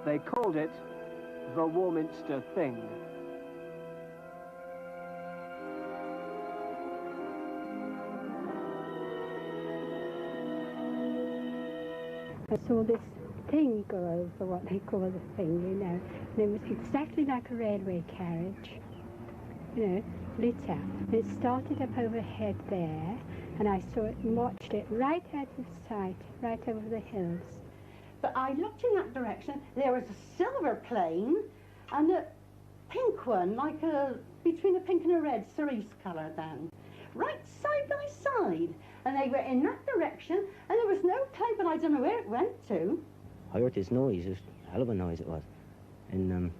They called it the Warminster thing. I saw this thing go over, what they call the thing, you know, and it was exactly like a railway carriage, you know, lit up. And it started up overhead there, and I saw it and watched it right out of sight, right over the hills. But I looked in that direction, there was a silver plane and a pink one, like between a pink and a red cerise colour then, right side by side. And they were in that direction, and there was no plane, but I don't know where it went to. I heard this noise, it was a hell of a noise it was. And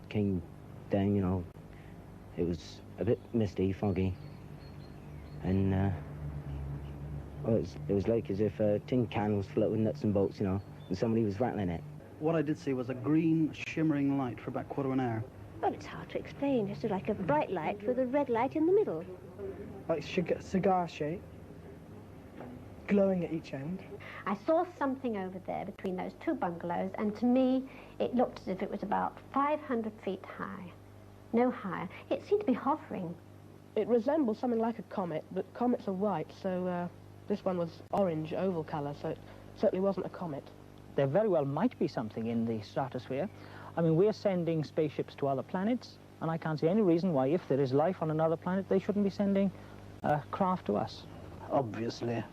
came down, you know, it was a bit misty, foggy. And well, it was like as if a tin can was floating nuts and bolts, you know, and somebody was rattling it. What I did see was a green shimmering light for about a quarter of an hour. Well, it's hard to explain. It's like a bright light with a red light in the middle. Like cigar shape, glowing at each end. I saw something over there between those two bungalows, and to me, it looked as if it was about 500 feet high. No higher. It seemed to be hovering. It resembled something like a comet, but comets are white, so this one was orange, oval colour, so it certainly wasn't a comet. There very well might be something in the stratosphere. I mean, we're sending spaceships to other planets, and I can't see any reason why, if there is life on another planet, they shouldn't be sending craft to us. Obviously,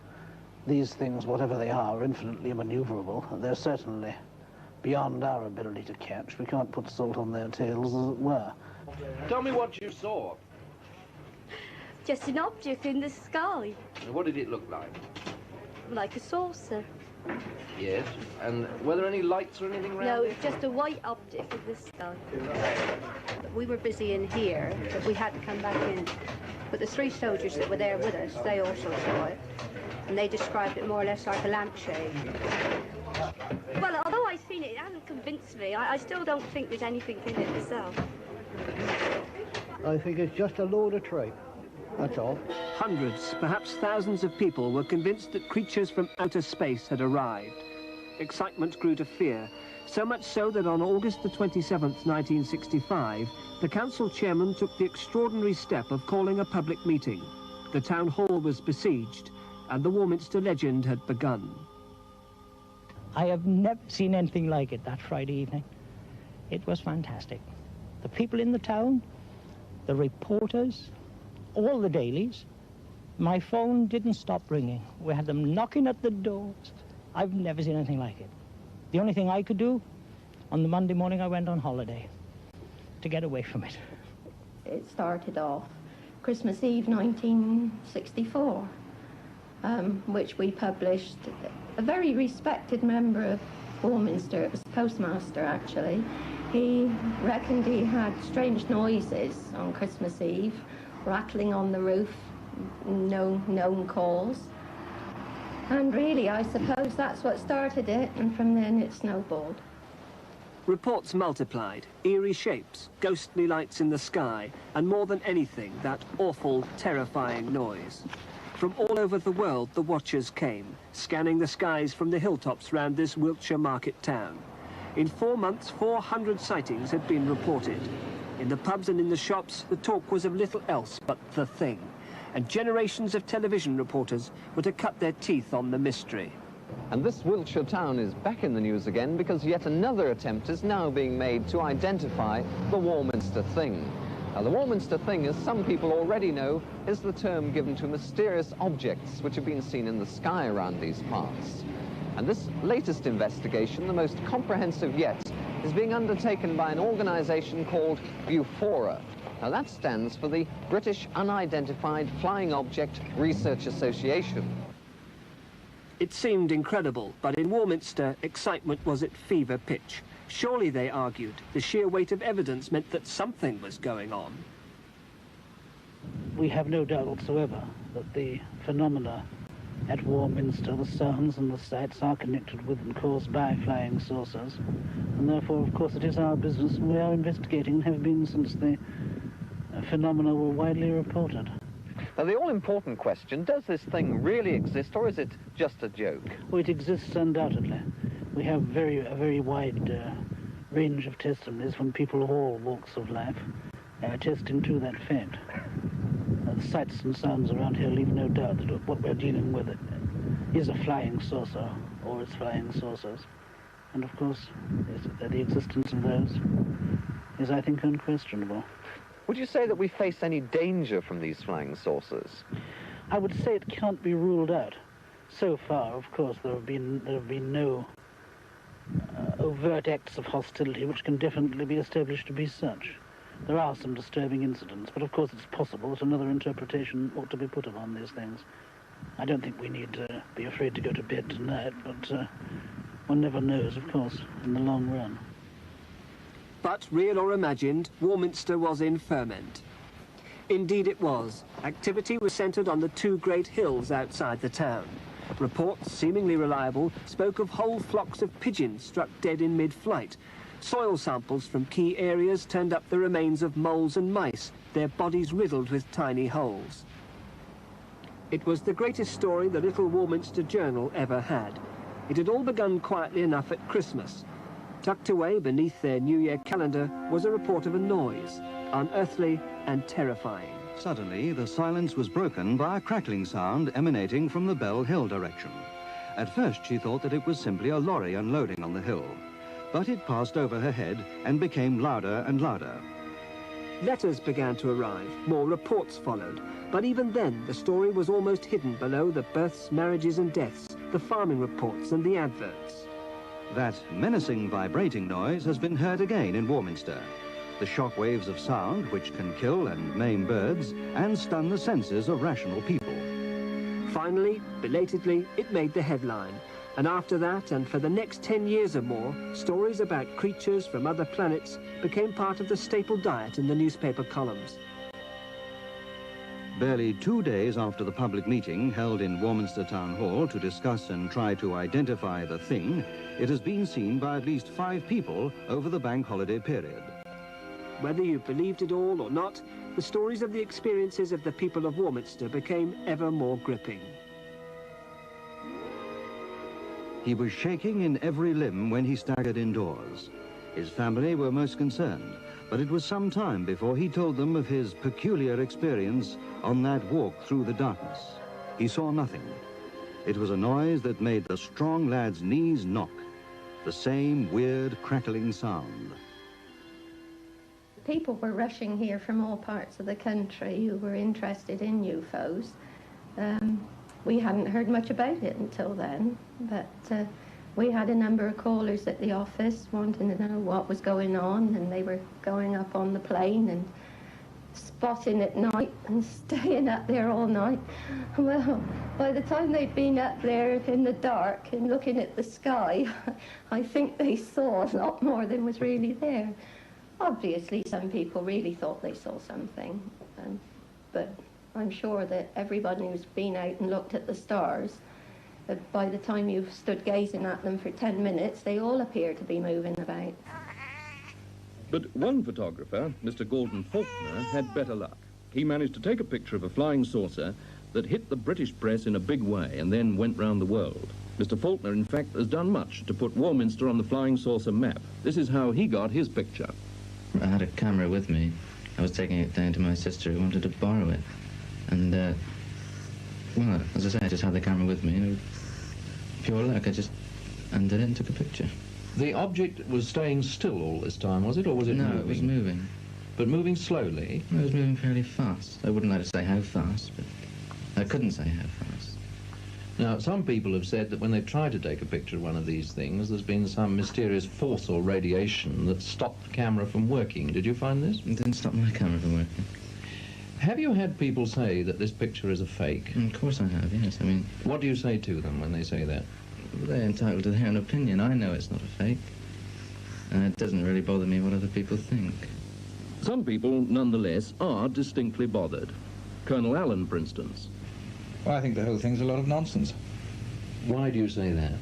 these things, whatever they are infinitely maneuverable. They're certainly beyond our ability to catch. We can't put salt on their tails, as it were. Tell me what you saw. Just an object in the sky. And what did it look like? Like a saucer. Yes. And were there any lights or anything around? No, it was just a white object in the sky. We were busy in here, but we had to come back in. But the three soldiers that were there with us, they also saw it. And they described it more or less like a lampshade. Well, although I've seen it, it hasn't convinced me. I still don't think there's anything in it myself. I think it's just a load of tripe. That's all. Hundreds, perhaps thousands of people were convinced that creatures from outer space had arrived. Excitement grew to fear, so much so that on August the 27th, 1965, the council chairman took the extraordinary step of calling a public meeting. The town hall was besieged, and the Warminster legend had begun. I have never seen anything like it that Friday evening. It was fantastic. The people in the town, the reporters, all the dailies. My phone didn't stop ringing. We had them knocking at the doors. I've never seen anything like it. The only thing I could do, on the Monday morning I went on holiday to get away from it. It started off Christmas Eve 1964, which we published. A very respected member of Warminster, it was the postmaster actually, he reckoned he had strange noises on Christmas Eve, rattling on the roof, no known cause. And really, I suppose that's what started it, and from then it snowballed. Reports multiplied, eerie shapes, ghostly lights in the sky, and more than anything, that awful, terrifying noise. From all over the world, the watchers came, scanning the skies from the hilltops round this Wiltshire market town. In 4 months, 400 sightings had been reported. In the pubs and in the shops, the talk was of little else but the thing. And generations of television reporters were to cut their teeth on the mystery. And this Wiltshire town is back in the news again because yet another attempt is now being made to identify the Warminster thing. Now, the Warminster thing, as some people already know, is the term given to mysterious objects which have been seen in the sky around these parts. And this latest investigation, the most comprehensive yet, is being undertaken by an organisation called UFO. Now, that stands for the British Unidentified Flying Object Research Association. It seemed incredible, but in Warminster, excitement was at fever pitch. Surely, they argued, the sheer weight of evidence meant that something was going on. We have no doubt whatsoever that the phenomena at Warminster, the sounds and the sights are connected with and caused by flying saucers. And therefore, of course, it is our business, and we are investigating and have been since the phenomena were widely reported. Now, the all-important question, does this thing really exist, or is it just a joke? Well, it exists undoubtedly. We have a very wide range of testimonies from people of all walks of life attesting to that fact. The sights and sounds around here leave no doubt that what we're dealing with is a flying saucer, or its flying saucers. And of course, the existence of those is, I think, unquestionable. Would you say that we face any danger from these flying saucers? I would say it can't be ruled out. So far, of course, there have been no overt acts of hostility which can definitely be established to be such. There are some disturbing incidents, but of course it's possible that another interpretation ought to be put upon these things. I don't think we need to be afraid to go to bed tonight, but one never knows, of course, in the long run. But, real or imagined, Warminster was in ferment. Indeed it was. Activity was centred on the two great hills outside the town. Reports, seemingly reliable, spoke of whole flocks of pigeons struck dead in mid-flight. Soil samples from key areas turned up the remains of moles and mice, their bodies riddled with tiny holes. It was the greatest story the little Warminster Journal ever had. It had all begun quietly enough at Christmas. Tucked away beneath their New Year calendar was a report of a noise, unearthly and terrifying. Suddenly, the silence was broken by a crackling sound emanating from the Bell Hill direction. At first, she thought that it was simply a lorry unloading on the hill. But it passed over her head and became louder and louder. Letters began to arrive, more reports followed, but even then the story was almost hidden below the births, marriages and deaths, the farming reports and the adverts. That menacing vibrating noise has been heard again in Warminster. The shock waves of sound which can kill and maim birds and stun the senses of rational people. Finally, belatedly, it made the headline. And after that, and for the next 10 years or more, stories about creatures from other planets became part of the staple diet in the newspaper columns. Barely 2 days after the public meeting held in Warminster Town Hall to discuss and try to identify the thing, it has been seen by at least 5 people over the bank holiday period. Whether you believed it all or not, the stories of the experiences of the people of Warminster became ever more gripping. He was shaking in every limb when he staggered indoors. His family were most concerned, but it was some time before he told them of his peculiar experience on that walk through the darkness. He saw nothing. It was a noise that made the strong lad's knees knock. The same weird crackling sound. People were rushing here from all parts of the country who were interested in UFOs. We hadn't heard much about it until then, but we had a number of callers at the office wanting to know what was going on, and they were going up on the plane and spotting at night and staying up there all night. Well, by the time they'd been up there in the dark and looking at the sky, I think they saw a lot more than was really there. Obviously, some people really thought they saw something, but I'm sure that everybody who's been out and looked at the stars, by the time you've stood gazing at them for 10 minutes, they all appear to be moving about. But one photographer, Mr. Gordon Faulkner, had better luck. He managed to take a picture of a flying saucer that hit the British press in a big way and then went round the world. Mr. Faulkner, in fact, has done much to put Warminster on the flying saucer map. This is how he got his picture. I had a camera with me. I was taking it down to my sister who wanted to borrow it. And, well, as I say, I just had the camera with me. And pure luck, I just undid it and took a picture. The object was staying still all this time, was it, or was it moving? No, it was moving. But moving slowly? It was moving fairly fast. I wouldn't like to say how fast, but I couldn't say how fast. Now, some people have said that when they try to take a picture of one of these things, there's been some mysterious force or radiation that stopped the camera from working. Did you find this? It didn't stop my camera from working. Have you had people say that this picture is a fake? Of course I have, yes. I mean... What do you say to them when they say that? They're entitled to their own opinion. I know it's not a fake. And it doesn't really bother me what other people think. Some people, nonetheless, are distinctly bothered. Colonel Allen, for instance. Well, I think the whole thing's a lot of nonsense. Why do you say that?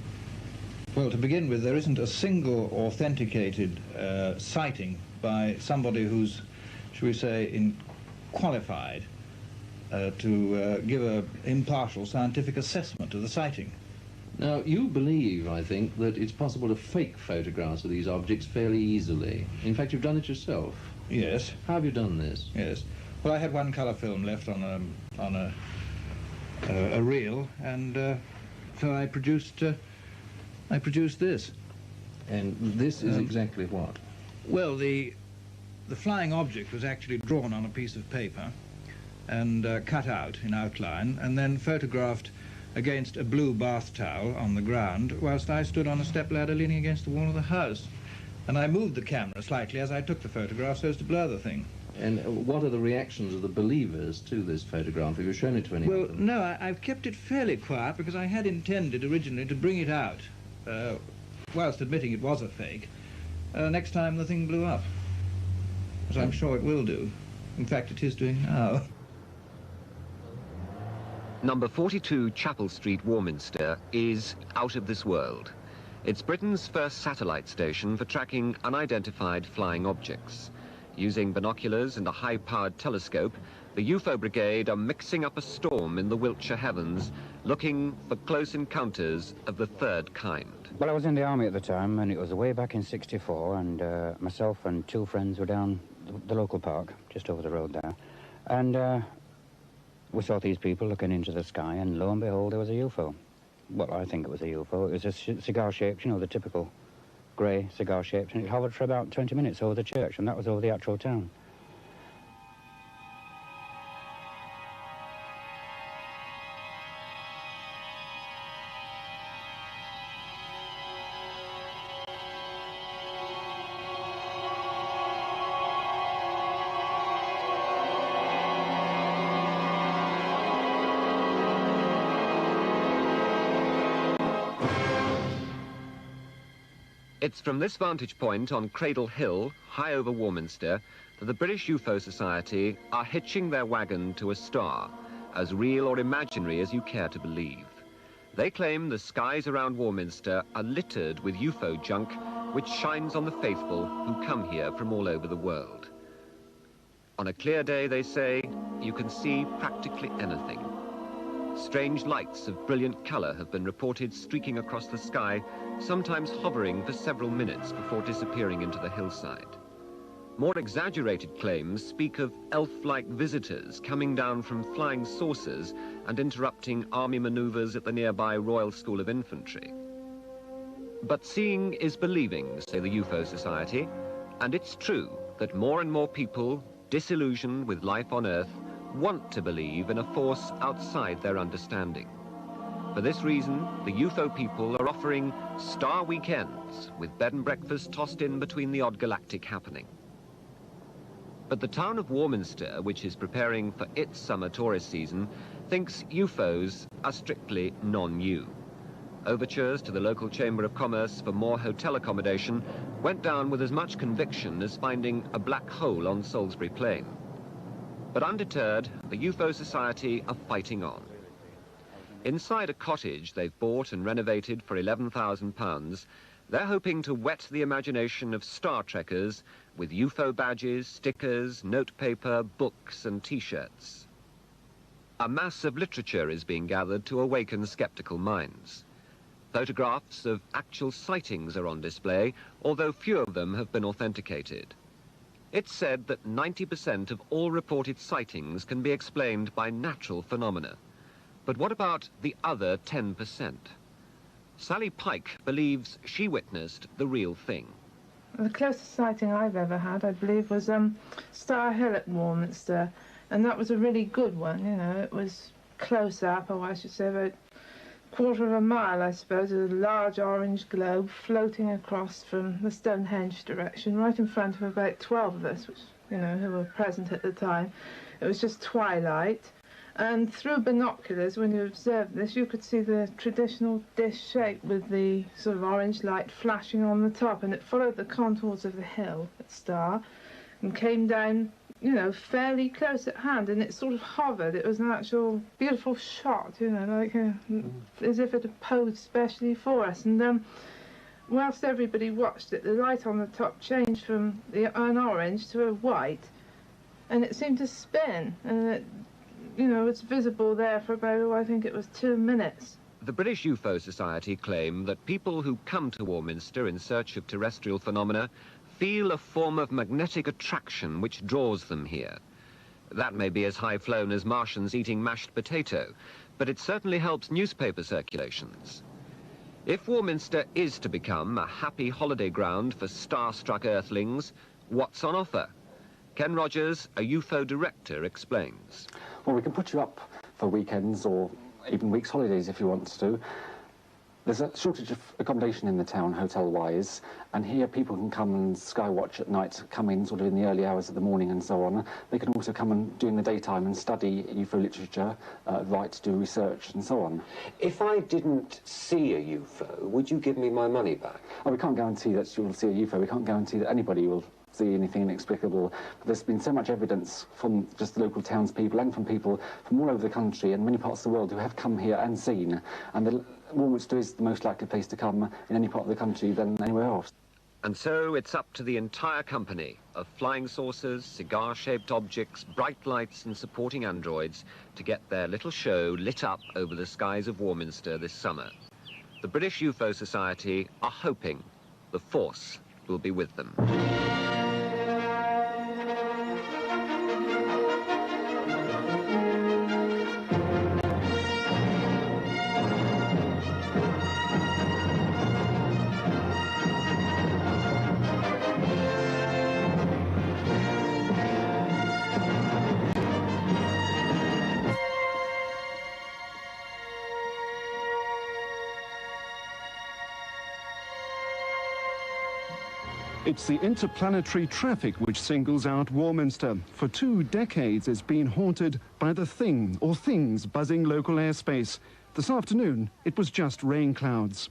Well, to begin with, there isn't a single authenticated sighting by somebody who's, shall we say, qualified to give an impartial scientific assessment of the sighting. Now, you believe, I think, that it's possible to fake photographs of these objects fairly easily. In fact, you've done it yourself. Yes. How have you done this? Yes. Well, I had one colour film left on a reel, and so I produced this. And this is exactly what? Well, the flying object was actually drawn on a piece of paper and cut out in outline, and then photographed against a blue bath towel on the ground, whilst I stood on a stepladder leaning against the wall of the house. And I moved the camera slightly as I took the photograph so as to blur the thing. And what are the reactions of the believers to this photograph? Have you shown it to anyone? Well, no, I've kept it fairly quiet because I had intended originally to bring it out, whilst admitting it was a fake, next time the thing blew up. As I'm sure it will do. In fact, it is doing now. Number 42 Chapel Street, Warminster, is out of this world. It's Britain's first satellite station for tracking unidentified flying objects. Using binoculars and a high-powered telescope, the UFO brigade are mixing up a storm in the Wiltshire heavens, looking for close encounters of the third kind. Well, I was in the army at the time, and it was way back in '64, and myself and two friends were down the local park, just over the road there, and we saw these people looking into the sky, and lo and behold, there was a UFO. Well, I think it was a UFO. It was a cigar-shaped, you know, the typical grey cigar-shaped, and it hovered for about 20 minutes over the church, and that was over the actual town. It's from this vantage point on Cradle Hill, high over Warminster, that the British UFO Society are hitching their wagon to a star, as real or imaginary as you care to believe. They claim the skies around Warminster are littered with UFO junk, which shines on the faithful who come here from all over the world. On a clear day, they say, you can see practically anything. Strange lights of brilliant colour have been reported streaking across the sky, sometimes hovering for several minutes before disappearing into the hillside. More exaggerated claims speak of elf-like visitors coming down from flying saucers and interrupting army manoeuvres at the nearby Royal School of Infantry. But seeing is believing, say the UFO Society, and it's true that more and more people, disillusioned with life on Earth, want to believe in a force outside their understanding. For this reason, the UFO people are offering star weekends with bed and breakfast tossed in between the odd galactic happening. But the town of Warminster, which is preparing for its summer tourist season, thinks UFOs are strictly non-new. Overtures to the local Chamber of Commerce for more hotel accommodation went down with as much conviction as finding a black hole on Salisbury Plain. But undeterred, the UFO Society are fighting on. Inside a cottage they've bought and renovated for £11,000, they're hoping to whet the imagination of Star Trekkers with UFO badges, stickers, notepaper, books and T-shirts. A mass of literature is being gathered to awaken skeptical minds. Photographs of actual sightings are on display, although few of them have been authenticated. It's said that 90% of all reported sightings can be explained by natural phenomena. But what about the other 10%? Sally Pike believes she witnessed the real thing. The closest sighting I've ever had, I believe, was Star Hill at Warminster, and that was a really good one, you know. It was close up, or I should say about a quarter of a mile, I suppose, with a large orange globe floating across from the Stonehenge direction, right in front of about 12 of us, which, you know, who were present at the time. It was just twilight. And through binoculars, when you observed this, you could see the traditional dish shape with the sort of orange light flashing on the top, and it followed the contours of the hill at Star and came down, you know, fairly close at hand, and it sort of hovered. It was an actual beautiful shot, you know, like as if it had posed specially for us. And whilst everybody watched it, the light on the top changed from an orange to a white, and it seemed to spin, and it, you know, it's visible there for about, I think it was 2 minutes. The British UFO Society claim that people who come to Warminster in search of terrestrial phenomena feel a form of magnetic attraction which draws them here. That may be as high-flown as Martians eating mashed potato, but it certainly helps newspaper circulations. If Warminster is to become a happy holiday ground for star-struck earthlings, what's on offer? Ken Rogers, a UFO director, explains. Well, we can put you up for weekends or even weeks' holidays if you want to. There's a shortage of accommodation in the town, hotel-wise, and here people can come and skywatch at night, come in sort of in the early hours of the morning and so on. They can also come and during the daytime and study UFO literature, write, do research and so on. If I didn't see a UFO, would you give me my money back? Oh, we can't guarantee that you'll see a UFO. We can't guarantee that anybody will see anything inexplicable. But there's been so much evidence from just the local townspeople and from people from all over the country and many parts of the world who have come here and seen. And Warminster is the most likely place to come in any part of the country than anywhere else. And so it's up to the entire company of flying saucers, cigar-shaped objects, bright lights and supporting androids to get their little show lit up over the skies of Warminster this summer. The British UFO Society are hoping the force will be with them. It's the interplanetary traffic which singles out Warminster. For 2 decades, it's been haunted by the thing or things buzzing local airspace. This afternoon, it was just rain clouds.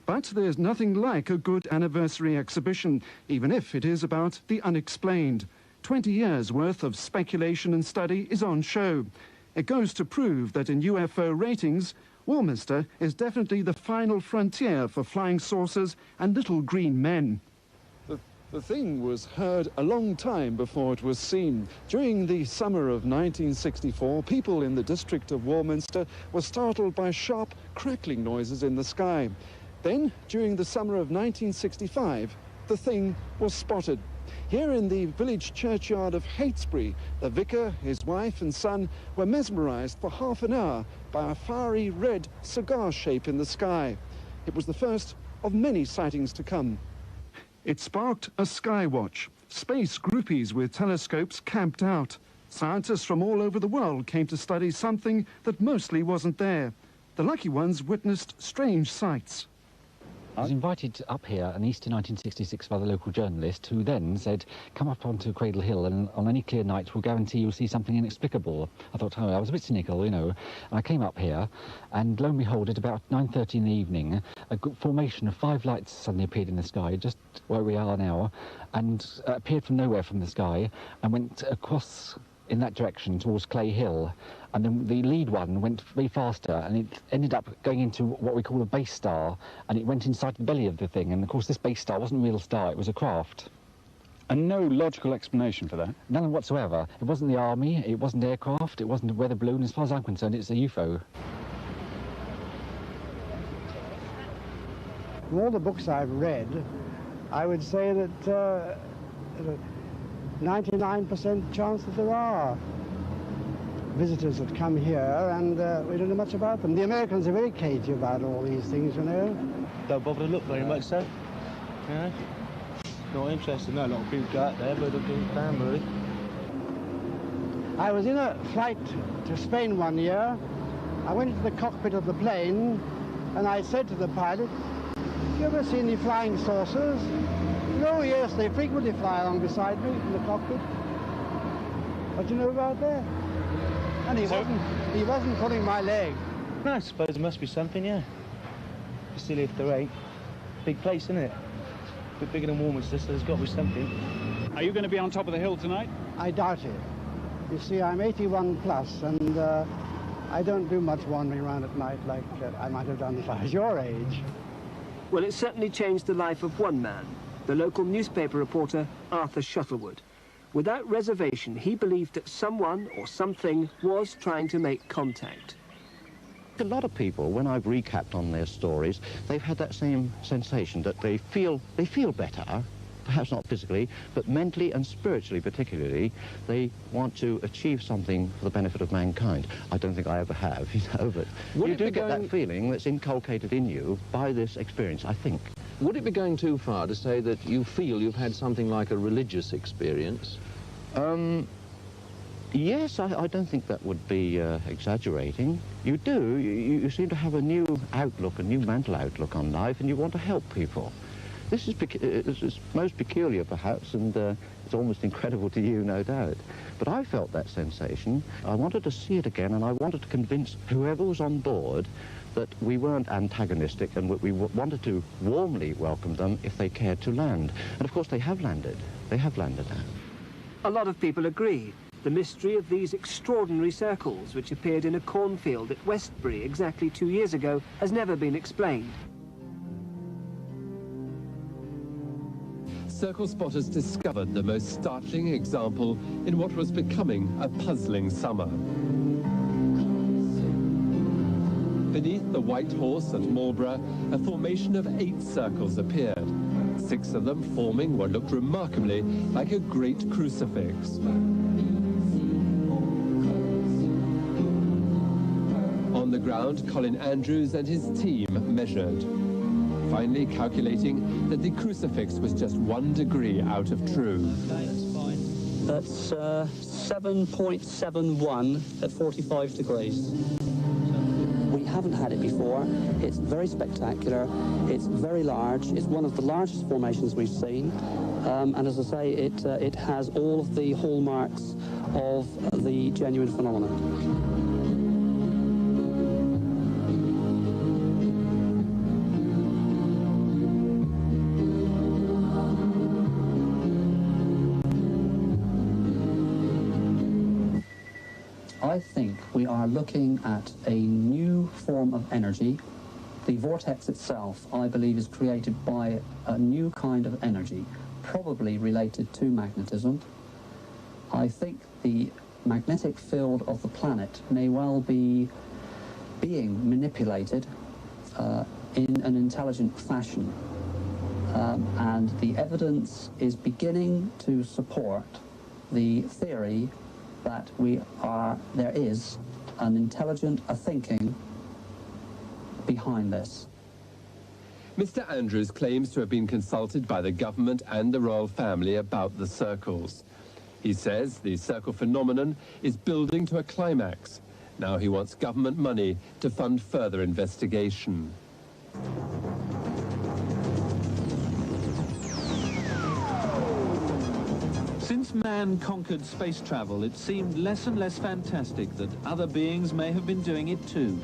But there's nothing like a good anniversary exhibition, even if it is about the unexplained. 20 years' worth of speculation and study is on show. It goes to prove that in UFO ratings, Warminster is definitely the final frontier for flying saucers and little green men. The thing was heard a long time before it was seen. During the summer of 1964, people in the district of Warminster were startled by sharp crackling noises in the sky. Then, during the summer of 1965, the thing was spotted. Here in the village churchyard of Heytesbury, the vicar, his wife and son were mesmerised for half an hour by a fiery red cigar shape in the sky. It was the first of many sightings to come. It sparked a sky watch. Space groupies with telescopes camped out. Scientists from all over the world came to study something that mostly wasn't there. The lucky ones witnessed strange sights. I was invited up here in Easter 1966 by the local journalist who then said, come up onto Cradle Hill and on any clear night we'll guarantee you'll see something inexplicable. I thought, oh, I was a bit cynical, you know. And I came up here and lo and behold, at about 9:30 in the evening, a formation of 5 lights suddenly appeared in the sky, just where we are now, and appeared from nowhere from the sky and went across in that direction towards Clay Hill, and then the lead one went way faster and it ended up going into what we call a base star, and it went inside the belly of the thing, and of course this base star wasn't a real star, it was a craft. And no logical explanation for that? None whatsoever. It wasn't the army, it wasn't aircraft, it wasn't a weather balloon. As far as I'm concerned, it's a UFO. From all the books I've read, I would say that 99% chance that there are visitors that come here, and we don't know much about them. The Americans are very cagey about all these things, you know. Don't bother to look very much, so. Yeah. Not interested. No, a lot of people go out there, but don't give a damn, really. I was in a flight to Spain one year. I went into the cockpit of the plane, and I said to the pilot, "Have you ever seen any flying saucers?" "Oh, yes, they frequently fly along beside me in the cockpit." What do you know about that? And he wasn't pulling my leg. No, I suppose there must be something, yeah. Silly if there ain't. Big place, isn't it? A bit bigger than Warminster, so there's got to be something. Are you going to be on top of the hill tonight? I doubt it. You see, I'm 81 plus, and I don't do much wandering around at night like I might have done if I was your age. Well, it certainly changed the life of one man, the local newspaper reporter Arthur Shuttlewood. Without reservation, he believed that someone or something was trying to make contact. A lot of people, when I've recapped on their stories, they've had that same sensation that they feel better, perhaps not physically, but mentally and spiritually particularly, they want to achieve something for the benefit of mankind. I don't think I ever have, you know, but you do get that feeling that's inculcated in you by this experience, I think. Would it be going too far to say that you feel you've had something like a religious experience? Yes, I don't think that would be exaggerating. You do. You seem to have a new outlook, a new mental outlook on life, and you want to help people. This is most peculiar, perhaps, and it's almost incredible to you, no doubt. But I felt that sensation. I wanted to see it again, and I wanted to convince whoever was on board that we weren't antagonistic, and we wanted to warmly welcome them if they cared to land. And of course, they have landed. They have landed now. A lot of people agree. The mystery of these extraordinary circles, which appeared in a cornfield at Westbury exactly 2 years ago, has never been explained. Circle spotters discovered the most startling example in what was becoming a puzzling summer. Beneath the White Horse at Marlborough, a formation of 8 circles appeared, 6 of them forming what looked remarkably like a great crucifix. On the ground, Colin Andrews and his team measured, finally calculating that the crucifix was just 1 degree out of true. That's 7.71 at 45 degrees. We haven't had it before. It's very spectacular. It's very large. It's one of the largest formations we've seen. And as I say, it has all of the hallmarks of the genuine phenomenon. I think we are looking at a new form of energy. The vortex itself, I believe, is created by a new kind of energy, probably related to magnetism. I think the magnetic field of the planet may well be being manipulated in an intelligent fashion. And the evidence is beginning to support the theory that there is an intelligent, a thinking behind this. Mr. Andrews claims to have been consulted by the government and the royal family about the circles. He says the circle phenomenon is building to a climax. Now he wants government money to fund further investigation. Since man conquered space travel, it seemed less and less fantastic that other beings may have been doing it too.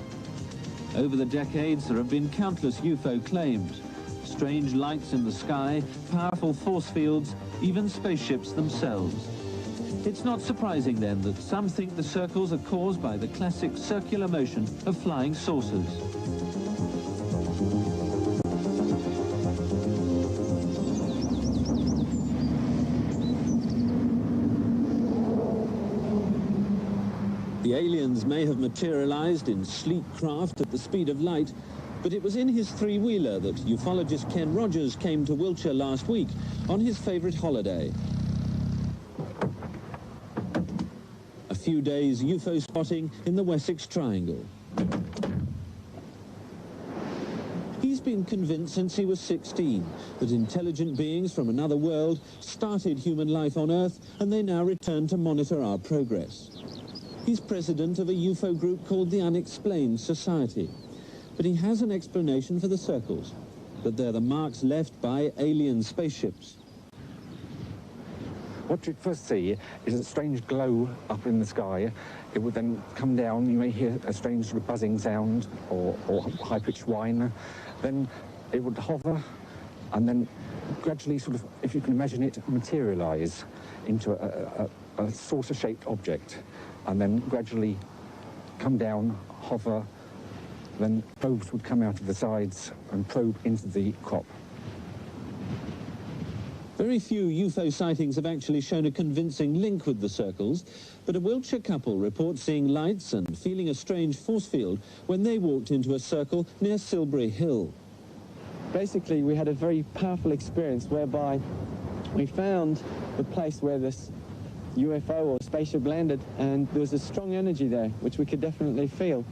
Over the decades, there have been countless UFO claims. Strange lights in the sky, powerful force fields, even spaceships themselves. It's not surprising then that some think the circles are caused by the classic circular motion of flying saucers. The aliens may have materialized in sleek craft at the speed of light, but it was in his three-wheeler that ufologist Ken Rogers came to Wiltshire last week on his favourite holiday. A few days UFO spotting in the Wessex Triangle. He's been convinced since he was 16 that intelligent beings from another world started human life on Earth, and they now return to monitor our progress. He's president of a UFO group called the Unexplained Society. But he has an explanation for the circles, that they're the marks left by alien spaceships. What you'd first see is a strange glow up in the sky. It would then come down, you may hear a strange sort of buzzing sound or high-pitched whine. Then it would hover and then gradually sort of, if you can imagine it, materialize into a saucer-shaped object, and then gradually come down, hover, then probes would come out of the sides and probe into the crop. Very few UFO sightings have actually shown a convincing link with the circles, but a Wiltshire couple report seeing lights and feeling a strange force field when they walked into a circle near Silbury Hill. Basically, we had a very powerful experience whereby we found the place where this UFO or spaceship landed, and there was a strong energy there, which we could definitely feel.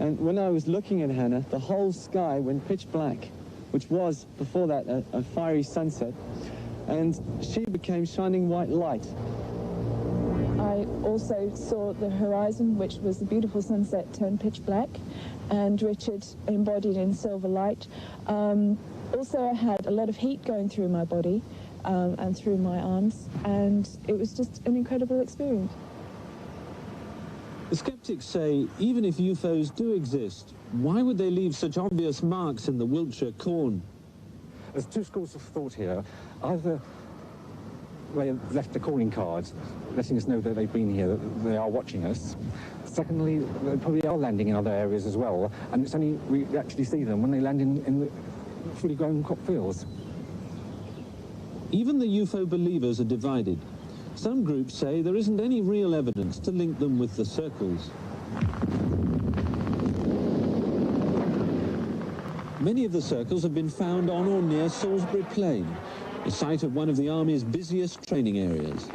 And when I was looking at Hannah, the whole sky went pitch black, which was, before that, a fiery sunset, and she became shining white light. I also saw the horizon, which was the beautiful sunset, turn pitch black, and Richard embodied in silver light. Also, I had a lot of heat going through my body and through my arms, and it was just an incredible experience. The skeptics say even if UFOs do exist, why would they leave such obvious marks in the Wiltshire corn? There's two schools of thought here. Either they have left the calling cards, letting us know that they've been here, that they are watching us. Secondly, they probably are landing in other areas as well, and it's only we actually see them when they land in the fully grown crop fields. Even the UFO believers are divided. Some groups say there isn't any real evidence to link them with the circles. Many of the circles have been found on or near Salisbury Plain, the site of one of the Army's busiest training areas.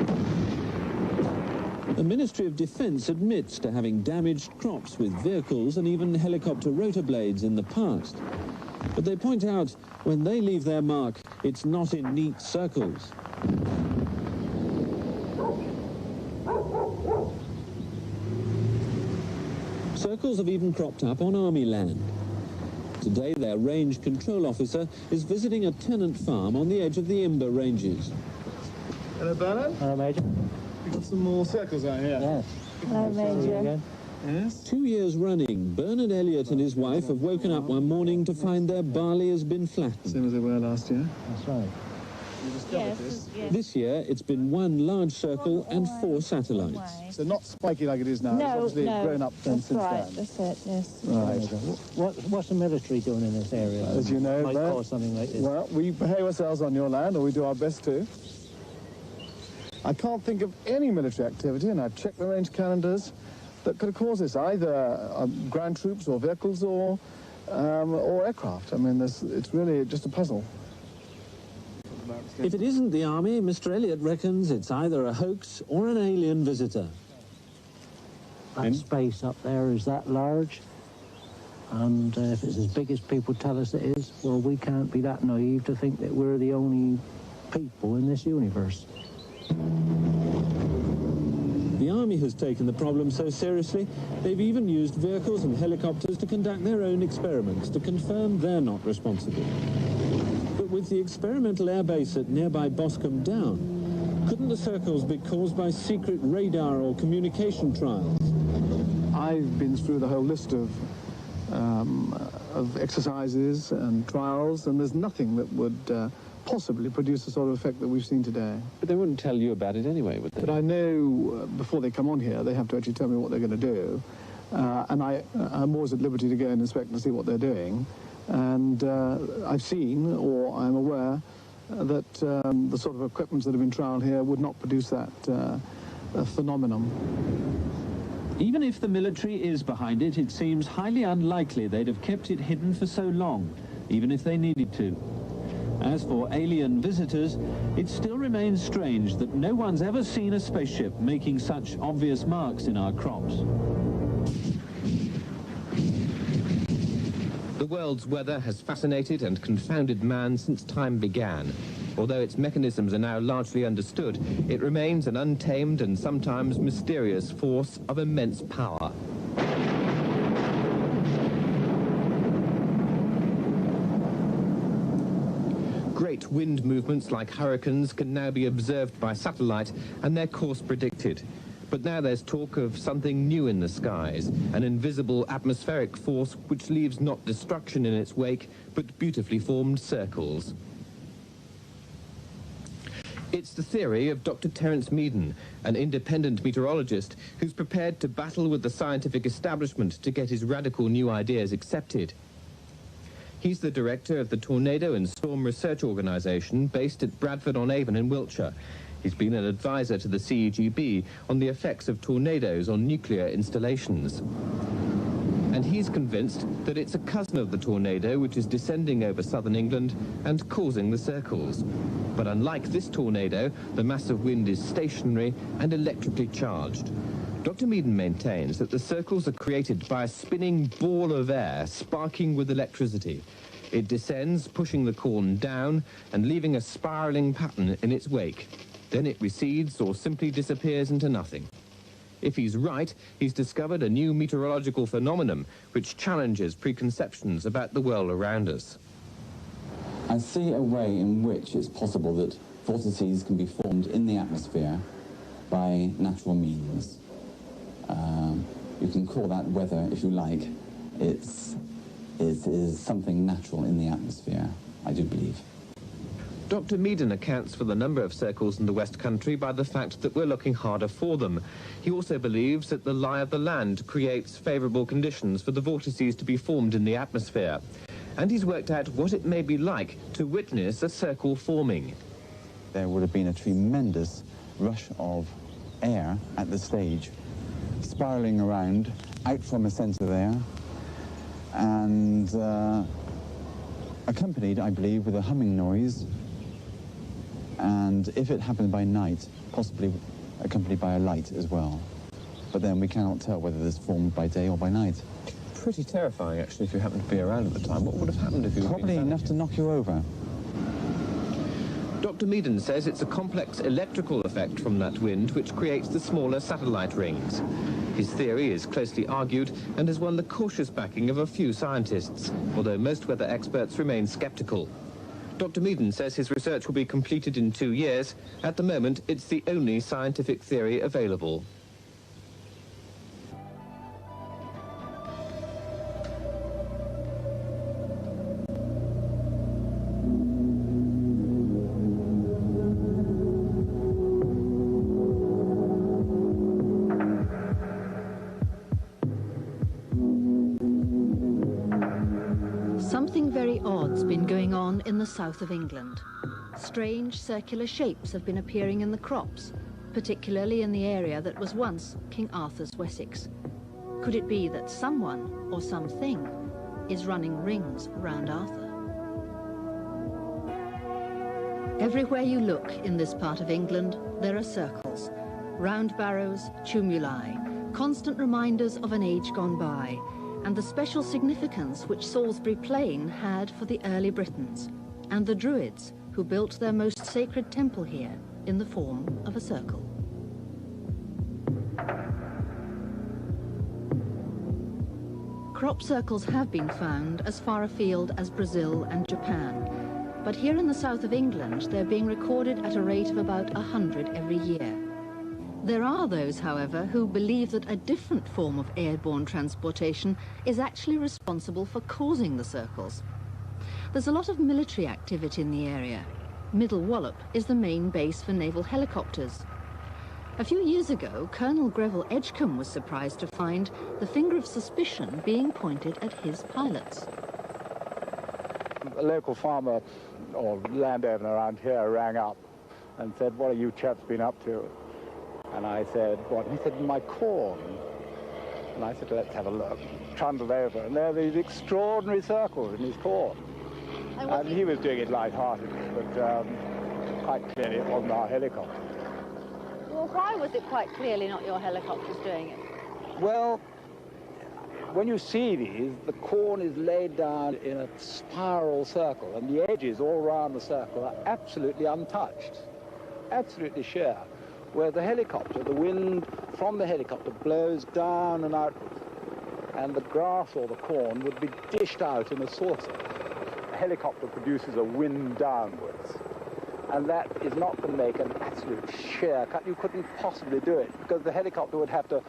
The Ministry of Defence admits to having damaged crops with vehicles and even helicopter rotor blades in the past. But they point out when they leave their mark, it's not in neat circles. Circles have even cropped up on Army land. Today, their range control officer is visiting a tenant farm on the edge of the Imber Ranges. Hello, Bernard. Hello, Major. We've got some more circles out here. Yes. Hello, Major. Yes? 2 years running, Bernard Elliott and his wife have woken up one morning to find their barley has been flattened. Same as they were last year. That's right. You discovered this. This year, it's been one large circle and 4 satellites. So not spiky like it is now. No, it's obviously no, grown up since that's right, then. that's it, yes. Right. What's the military doing in this area? As you know, might cause something like this. Well, we behave ourselves on your land, or we do our best to. I can't think of any military activity, and I've checked the range calendars, that could have caused this, either ground troops or vehicles or aircraft. I mean, it's really just a puzzle. If it isn't the Army, Mr. Elliott reckons it's either a hoax or an alien visitor. That space up there is that large, and if it's as big as people tell us it is, well, we can't be that naive to think that we're the only people in this universe. The Army has taken the problem so seriously, they've even used vehicles and helicopters to conduct their own experiments to confirm they're not responsible. But with the experimental airbase at nearby Boscombe Down, couldn't the circles be caused by secret radar or communication trials? I've been through the whole list of exercises and trials, and there's nothing that would possibly produce the sort of effect that we've seen today. But they wouldn't tell you about it anyway, would they? But I know before they come on here, they have to actually tell me what they're going to do. And I'm always at liberty to go and inspect and see what they're doing. And I've seen, or I'm aware, that the sort of equipment that have been trialled here would not produce that phenomenon. Even if the military is behind it, it seems highly unlikely they'd have kept it hidden for so long, even if they needed to. As for alien visitors, it still remains strange that no one's ever seen a spaceship making such obvious marks in our crops. The world's weather has fascinated and confounded man since time began. Although its mechanisms are now largely understood, it remains an untamed and sometimes mysterious force of immense power. Great wind movements like hurricanes can now be observed by satellite and their course predicted. But now there's talk of something new in the skies, an invisible atmospheric force which leaves not destruction in its wake, but beautifully formed circles. It's the theory of Dr. Terence Meaden, an independent meteorologist who's prepared to battle with the scientific establishment to get his radical new ideas accepted. He's the director of the Tornado and Storm Research Organisation based at Bradford-on-Avon in Wiltshire. He's been an advisor to the CEGB on the effects of tornadoes on nuclear installations. And he's convinced that it's a cousin of the tornado which is descending over southern England and causing the circles. But unlike this tornado, the mass of wind is stationary and electrically charged. Dr. Meaden maintains that the circles are created by a spinning ball of air sparking with electricity. It descends, pushing the corn down and leaving a spiralling pattern in its wake. Then it recedes or simply disappears into nothing. If he's right, he's discovered a new meteorological phenomenon which challenges preconceptions about the world around us. I see a way in which it's possible that vortices can be formed in the atmosphere by natural means. You can call that weather if you like. It is something natural in the atmosphere, I do believe. Dr. Meaden accounts for the number of circles in the West Country by the fact that we're looking harder for them. He also believes that the lie of the land creates favourable conditions for the vortices to be formed in the atmosphere. And he's worked out what it may be like to witness a circle forming. There would have been a tremendous rush of air at the stage, spiralling around, out from a centre there, and accompanied, I believe, with a humming noise, and if it happened by night, possibly accompanied by a light as well. But then we cannot tell whether this formed by day or by night. Pretty terrifying, actually, if you happened to be around at the time. What would have happened if you... Probably enough to knock you over. Dr. Meaden says it's a complex electrical effect from that wind which creates the smaller satellite rings. His theory is closely argued and has won the cautious backing of a few scientists, although most weather experts remain sceptical. Dr. Meaden says his research will be completed in 2 years. At the moment, it's the only scientific theory available. Something very odd's been going on in the south of England. Strange circular shapes have been appearing in the crops, particularly in the area that was once King Arthur's Wessex. Could it be that someone or something is running rings round Arthur? Everywhere you look in this part of England, there are circles, round barrows, tumuli, constant reminders of an age gone by, and the special significance which Salisbury Plain had for the early Britons, and the Druids who built their most sacred temple here in the form of a circle. Crop circles have been found as far afield as Brazil and Japan, but here in the south of England they're being recorded at a rate of about 100 every year. There are those, however, who believe that a different form of airborne transportation is actually responsible for causing the circles. There's a lot of military activity in the area. Middle Wallop is the main base for naval helicopters. A few years ago, Colonel Greville Edgecombe was surprised to find the finger of suspicion being pointed at his pilots. A local farmer or landowner around here rang up and said, "What have you chaps been up to?" And I said, "What?" And he said, "My corn." And I said, "Let's have a look." Trundled over, and there are these extraordinary circles in his corn. And he was doing it light-heartedly, but quite clearly it wasn't our helicopter. Well, why was it quite clearly not your helicopters doing it? Well, when you see these, the corn is laid down in a spiral circle, and the edges all around the circle are absolutely untouched, absolutely sheer. Where the helicopter, the wind from the helicopter blows down and outwards, and the grass or the corn would be dished out in a saucer. The helicopter produces a wind downwards, and that is not going to make an absolute sheer cut. You couldn't possibly do it, because the helicopter would have to,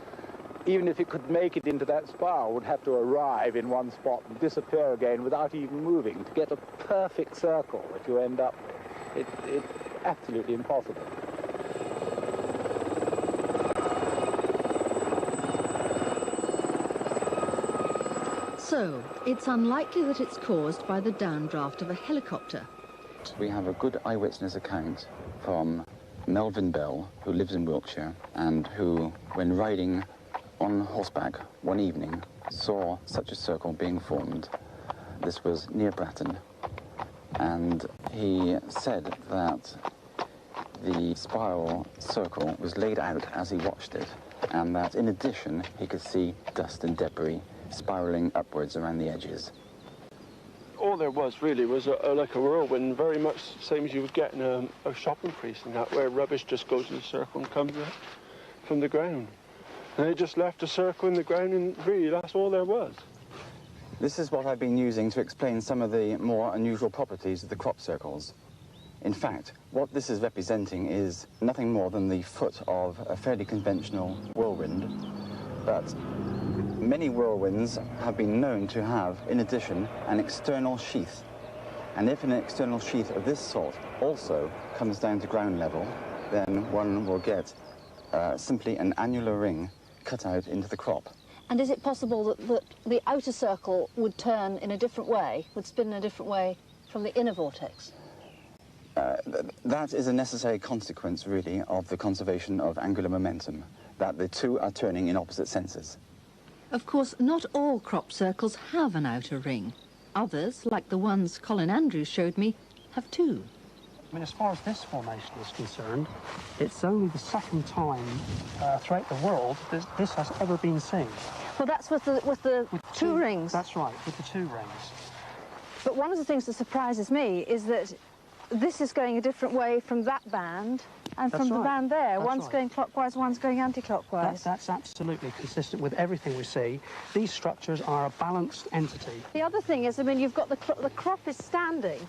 even if it could make it into that spiral, would have to arrive in one spot and disappear again without even moving to get a perfect circle that you end up with. It's absolutely impossible. So, it's unlikely that it's caused by the downdraft of a helicopter. We have a good eyewitness account from Melvin Bell, who lives in Wiltshire, and who, when riding on horseback one evening, saw such a circle being formed. This was near Bratton, and he said that the spiral circle was laid out as he watched it, and that in addition he could see dust and debris spiraling upwards around the edges. All there was really was like a whirlwind, very much the same as you would get in a shopping precinct, where rubbish just goes in a circle and comes out from the ground. And they just left a circle in the ground, and really that's all there was. This is what I've been using to explain some of the more unusual properties of the crop circles. In fact, what this is representing is nothing more than the foot of a fairly conventional whirlwind, but many whirlwinds have been known to have, in addition, an external sheath. And if an external sheath of this sort also comes down to ground level, then one will get simply an annular ring cut out into the crop. And is it possible that the outer circle would turn in a different way, would spin in a different way from the inner vortex? That is a necessary consequence, really, of the conservation of angular momentum, that the two are turning in opposite senses. Of course, not all crop circles have an outer ring. Others, like the ones Colin Andrews showed me, have two. I mean, as far as this formation is concerned, it's only the second time throughout the world this has ever been seen. Well, that's with the two rings. That's right, with the two rings. But one of the things that surprises me is that this is going a different way from that band and from the band there. One's going clockwise, one's going anti-clockwise. That's absolutely consistent with everything we see. These structures are a balanced entity. The other thing is, I mean, you've got the crop is standing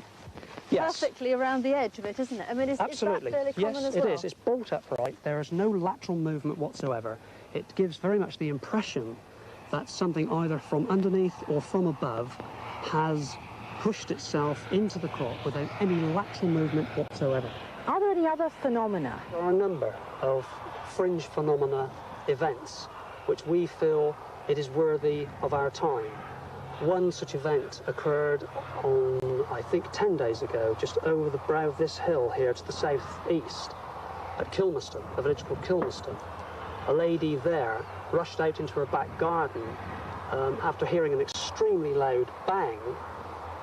perfectly around the edge of it, isn't it? I mean, is that fairly common as well? Yes, it is. It's bolt upright. There is no lateral movement whatsoever. It gives very much the impression that something either from underneath or from above has pushed itself into the crop without any lateral movement whatsoever. Are there any other phenomena? There are a number of fringe phenomena events which we feel it is worthy of our time. One such event occurred on, I think, 10 days ago, just over the brow of this hill here to the southeast at Kilmerston, a village called Kilmerston. A lady there rushed out into her back garden after hearing an extremely loud bang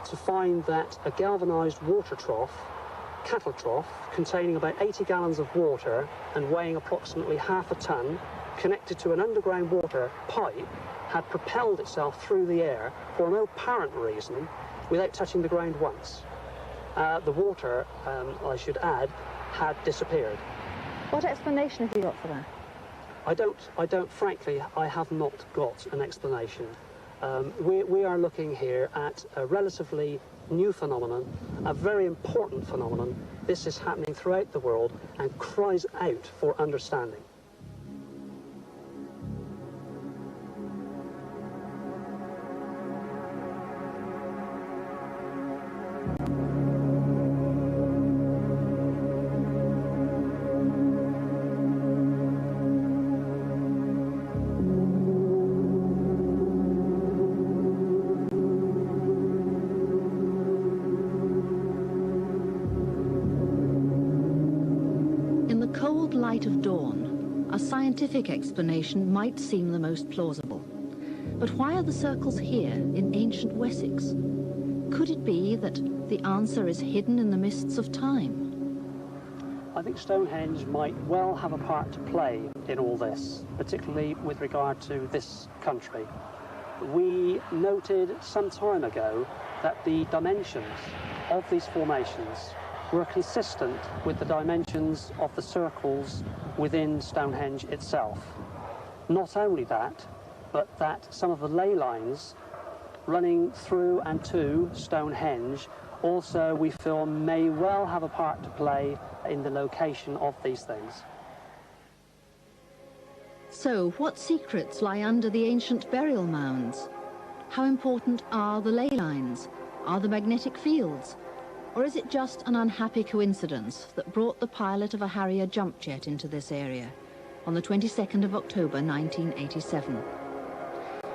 to find that a galvanised water trough, cattle trough, containing about 80 gallons of water and weighing approximately half a tonne, connected to an underground water pipe, had propelled itself through the air for no apparent reason without touching the ground once. The water, I should add, had disappeared. What explanation have you got for that? Frankly, I have not got an explanation. We are looking here at a relatively new phenomenon, a very important phenomenon. This is happening throughout the world and cries out for understanding. Light of dawn, a scientific explanation might seem the most plausible. But why are the circles here in ancient Wessex? Could it be that the answer is hidden in the mists of time? I think Stonehenge might well have a part to play in all this, particularly with regard to this country. We noted some time ago that the dimensions of these formations were consistent with the dimensions of the circles within Stonehenge itself. Not only that, but that some of the ley lines running through and to Stonehenge also, we feel, may well have a part to play in the location of these things. So, what secrets lie under the ancient burial mounds? How important are the ley lines? Are the magnetic fields? Or is it just an unhappy coincidence that brought the pilot of a Harrier jump jet into this area on the 22nd of October 1987?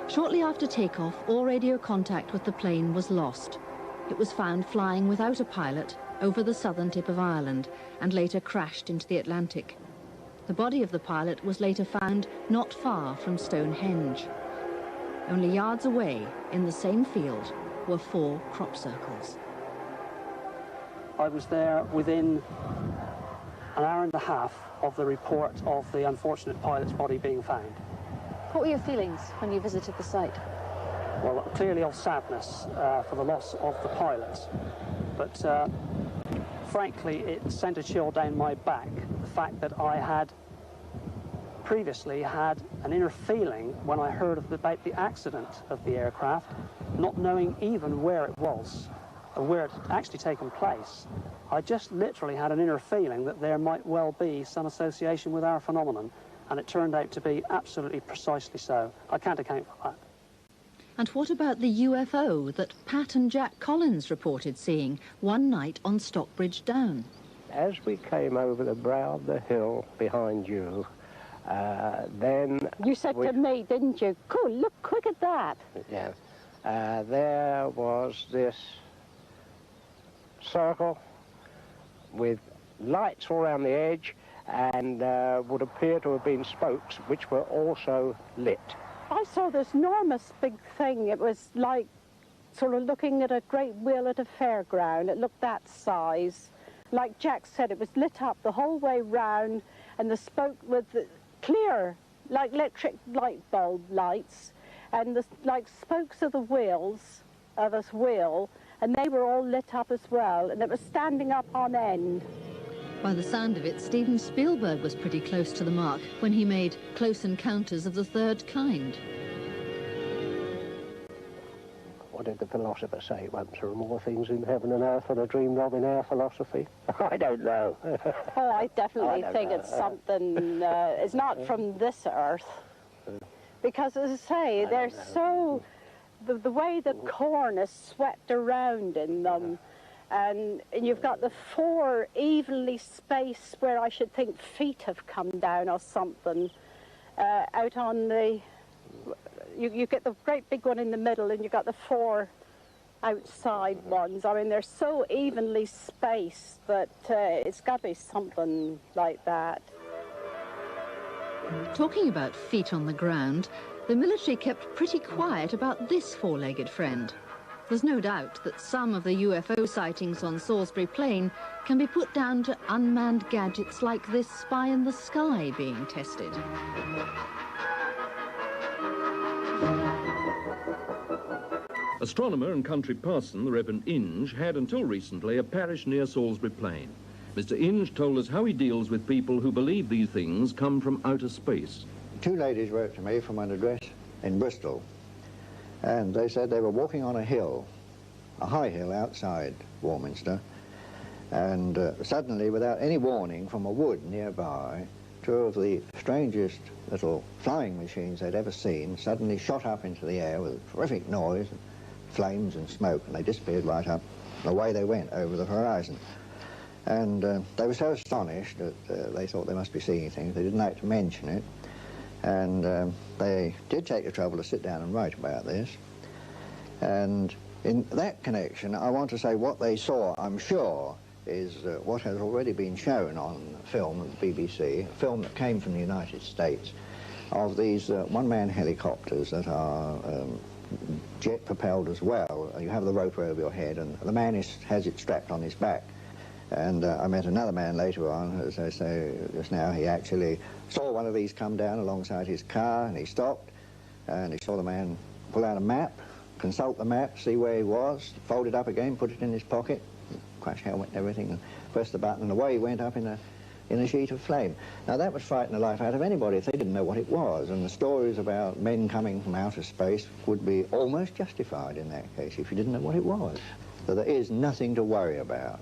Shortly after takeoff, all radio contact with the plane was lost. It was found flying without a pilot over the southern tip of Ireland and later crashed into the Atlantic. The body of the pilot was later found not far from Stonehenge. Only yards away, in the same field, were 4 crop circles. I was there within an hour and a half of the report of the unfortunate pilot's body being found. What were your feelings when you visited the site? Well, clearly of sadness for the loss of the pilot, but frankly it sent a chill down my back, the fact that I had previously had an inner feeling when I heard about the accident of the aircraft, not knowing even where it was or where it had actually taken place. I just literally had an inner feeling that there might well be some association with our phenomenon, and it turned out to be absolutely precisely so. I can't account for that. And what about the UFO that Pat and Jack Collins reported seeing one night on Stockbridge Down? As we came over the brow of the hill behind you, then... You said to me, didn't you? Cool, look quick at that. Yes. There was this circle with lights all around the edge and would appear to have been spokes which were also lit. I saw this enormous big thing. It was like sort of looking at a great wheel at a fairground. It looked that size. Like Jack said, it was lit up the whole way round, and the spoke with the clear, like electric light bulb lights, and the like spokes of the wheels of this wheel, and they were all lit up as well, and it was standing up on end. By the sound of it, Steven Spielberg was pretty close to the mark when he made Close Encounters of the Third Kind. What did the philosopher say once? There are more things in heaven and earth than are dreamed of in our philosophy. I don't know. Oh, I definitely think it's something, it's not from this earth. Because, as I say, they're so... The way the corn is swept around in them, and you've got the 4 evenly spaced where I should think feet have come down or something out on the... You get the great big one in the middle, and you've got the 4 outside ones. I mean, they're so evenly spaced that it's got to be something like that. Talking about feet on the ground, the military kept pretty quiet about this 4-legged friend. There's no doubt that some of the UFO sightings on Salisbury Plain can be put down to unmanned gadgets like this spy in the sky being tested. Astronomer and country parson, the Reverend Inge, had until recently a parish near Salisbury Plain. Mr. Inge told us how he deals with people who believe these things come from outer space. 2 ladies wrote to me from an address in Bristol, and they said they were walking on a hill, a high hill outside Warminster, and suddenly, without any warning from a wood nearby, 2 of the strangest little flying machines they'd ever seen suddenly shot up into the air with a terrific noise, and flames and smoke, and they disappeared right up. Away they went over the horizon. And they were so astonished that they thought they must be seeing things. They didn't like to mention it. And they did take the trouble to sit down and write about this. And in that connection, I want to say what they saw, I'm sure, is what has already been shown on film at the BBC, a film that came from the United States, of these one-man helicopters that are jet-propelled as well. You have the rope over your head, and the man has it strapped on his back. And I met another man later on, as I say just now, he actually saw one of these come down alongside his car, and he stopped, and he saw the man pull out a map, consult the map, see where he was, fold it up again, put it in his pocket, crash helmet and everything, and press the button, and away he went up in a sheet of flame. Now that would frighten the life out of anybody if they didn't know what it was, and the stories about men coming from outer space would be almost justified in that case if you didn't know what it was. So there is nothing to worry about.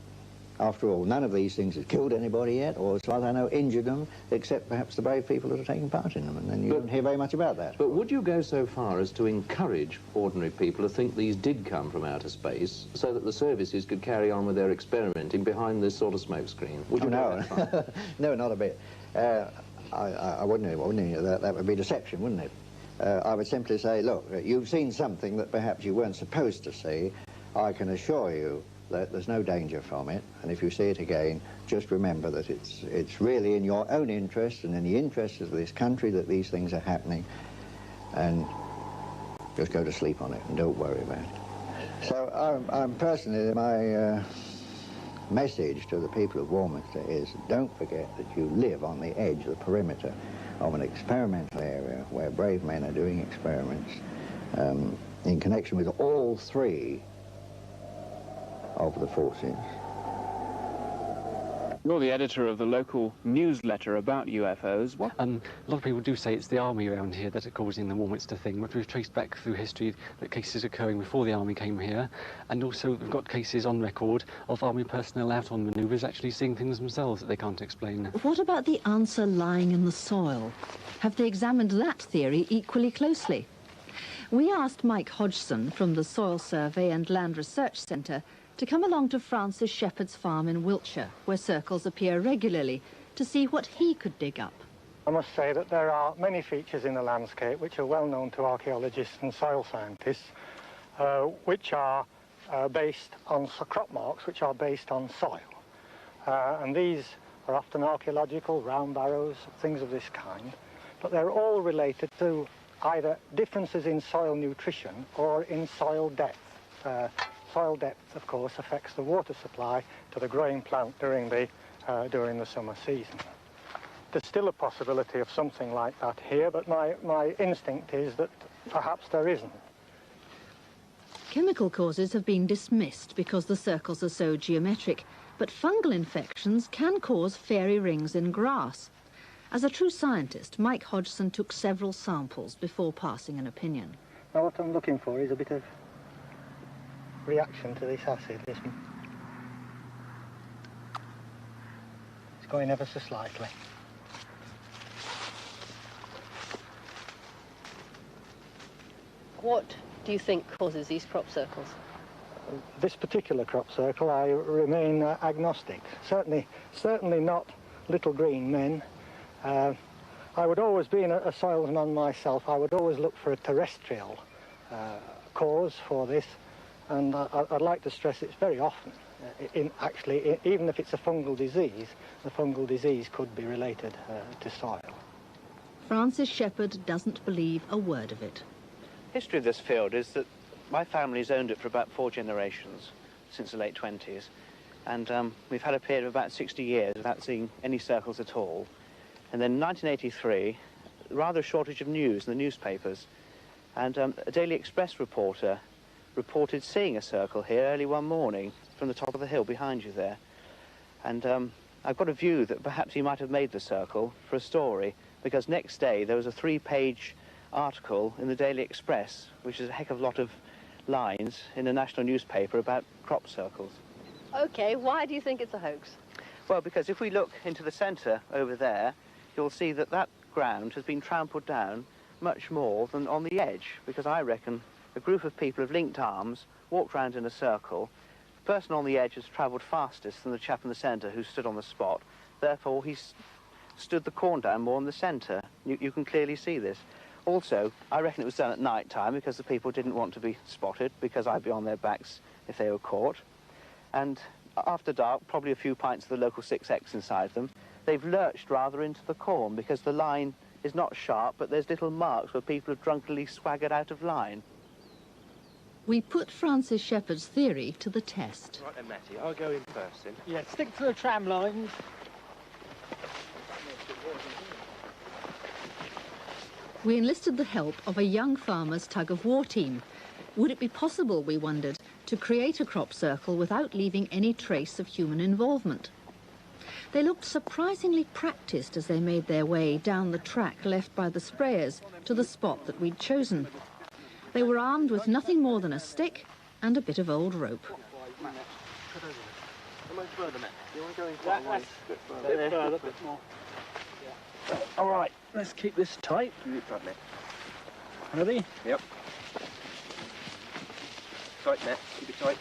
After all, none of these things has killed anybody yet, or as far as I know, injured them, except perhaps the brave people that are taking part in them, and then you don't hear very much about that. But would you go so far as to encourage ordinary people to think these did come from outer space, so that the services could carry on with their experimenting behind this sort of smoke screen? Would you go that far? No, not a bit. I wouldn't. That would be deception, wouldn't it? I would simply say, look, you've seen something that perhaps you weren't supposed to see. I can assure you that there's no danger from it, and if you see it again, just remember that it's really in your own interest and in the interest of this country that these things are happening, and just go to sleep on it and don't worry about it. So I'm personally, my message to the people of Warminster is, don't forget that you live on the edge, the perimeter of an experimental area where brave men are doing experiments in connection with all three of the forces. You're the editor of the local newsletter about UFOs. What? A lot of people do say it's the army around here that are causing the Warminster thing, but we've traced back through history that cases occurring before the army came here, and also we've got cases on record of army personnel out on manoeuvres actually seeing things themselves that they can't explain. What about the answer lying in the soil? Have they examined that theory equally closely? We asked Mike Hodgson from the Soil Survey and Land Research Centre to come along to Francis Shepherd's farm in Wiltshire, where circles appear regularly, to see what he could dig up. I must say that there are many features in the landscape which are well known to archaeologists and soil scientists, which are based on crop marks, which are based on soil. And these are often archaeological, round barrows, things of this kind, but they're all related to either differences in soil nutrition or in soil depth. Soil depth, of course, affects the water supply to the growing plant during the summer season. There's still a possibility of something like that here, but my instinct is that perhaps there isn't. Chemical causes have been dismissed because the circles are so geometric, but fungal infections can cause fairy rings in grass. As a true scientist, Mike Hodgson took several samples before passing an opinion. Now what I'm looking for is a bit of reaction to this acid. It's going ever so slightly. What do you think causes these crop circles? This particular crop circle, I remain agnostic. Certainly not little green men. I would always, being a soilsman myself, I would always look for a terrestrial cause for this. And I'd like to stress it's very often, even if it's a fungal disease, the fungal disease could be related to soil. Francis Shepherd doesn't believe a word of it. History of this field is that my family's owned it for about 4 generations, since the late 20s. And we've had a period of about 60 years without seeing any circles at all. And then in 1983, rather a shortage of news in the newspapers. And a Daily Express reporter reported seeing a circle here early one morning from the top of the hill behind you there. And I've got a view that perhaps he might have made the circle for a story, because next day there was a 3-page article in the Daily Express, which is a heck of a lot of lines in a national newspaper about crop circles. OK, why do you think it's a hoax? Well, because if we look into the centre over there, you'll see that that ground has been trampled down much more than on the edge, because I reckon a group of people have linked arms, walked round in a circle. The person on the edge has travelled fastest than the chap in the centre who stood on the spot. Therefore, he's stood the corn down more in the centre. You can clearly see this. Also, I reckon it was done at night time because the people didn't want to be spotted, because I'd be on their backs if they were caught. And after dark, probably a few pints of the local 6X inside them, they've lurched rather into the corn because the line is not sharp, but there's little marks where people have drunkenly swaggered out of line. We put Francis Shepherd's theory to the test. Right then, Matty, I'll go in first then. Yeah, stick to the tram lines. We enlisted the help of a young farmer's tug-of-war team. Would it be possible, we wondered, to create a crop circle without leaving any trace of human involvement? They looked surprisingly practiced as they made their way down the track left by the sprayers to the spot that we'd chosen. They were armed with nothing more than a stick and a bit of old rope. All right, let's keep this tight. Ready? Yep. Tight, Matt. Keep it tight.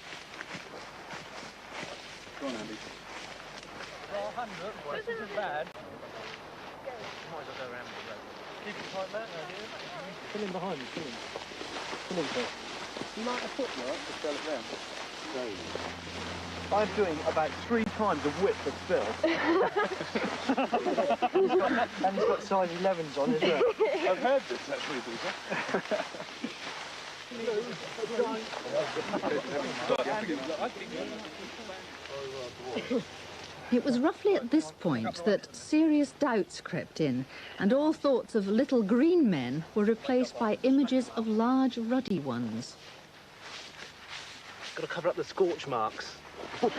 Go on, Andy. 400, this isn't bad. Might as well go around the road. Keep it tight, Matt. Fill in behind me, fill in. Fill in first. You like a footwork to fill it down? I'm doing about 3 times the width of Phil. And he's got size 11s on as well. I've heard this actually, Peter. It was roughly at this point that serious doubts crept in, and all thoughts of little green men were replaced by images of large ruddy ones. Got to cover up the scorch marks. Can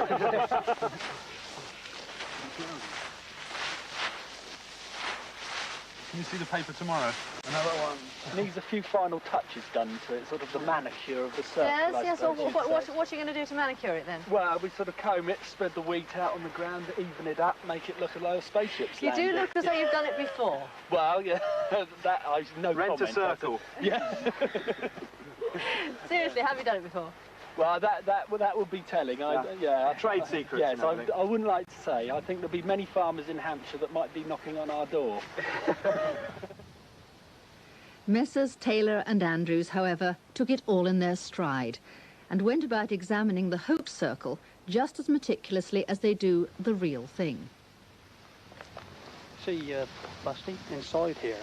you see the paper tomorrow? Another one. Needs a few final touches done to it, sort of the manicure of the circle. Yes. Well, what are you going to do to manicure it then? Well, we sort of comb it, spread the wheat out on the ground, even it up, make it look as though a spaceship's You landed. do look as though you've done it before. Well, yeah, that I no Rent comment. a circle. Yeah. Seriously, have you done it before? Well, that would be telling. Trade secrets. Yes, I wouldn't like to say. I think there'll be many farmers in Hampshire that might be knocking on our door. Messrs. Taylor and Andrews, however, took it all in their stride and went about examining the hoax circle just as meticulously as they do the real thing. See, Busty, inside here,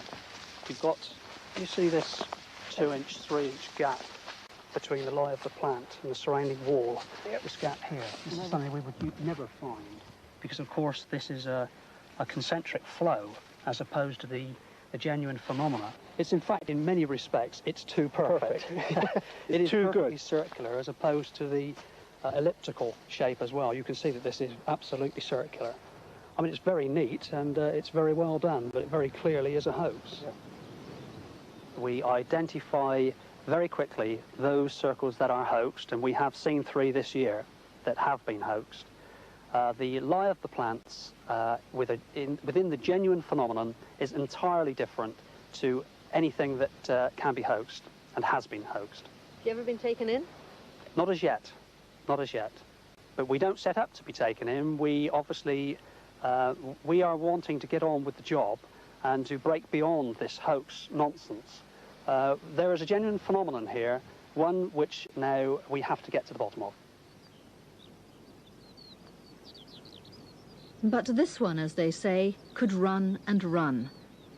you've got, you see this 2-inch, 3-inch gap between the lie of the plant and the surrounding wall. This gap here, this is something we would never find, because of course this is a concentric flow as opposed to the genuine phenomena. It's in fact, in many respects, it's too perfect. It is too perfectly circular as opposed to the elliptical shape as well. You can see that this is absolutely circular. I mean, it's very neat and it's very well done, but it very clearly is a hoax. We identify very quickly those circles that are hoaxed, and we have seen 3 this year that have been hoaxed. The lie of the plants within the genuine phenomenon is entirely different to anything that can be hoaxed and has been hoaxed. Have you ever been taken in? Not as yet, not as yet. But we don't set up to be taken in. We obviously, we are wanting to get on with the job and to break beyond this hoax nonsense. There is a genuine phenomenon here, one which now we have to get to the bottom of. But this one, as they say, could run and run.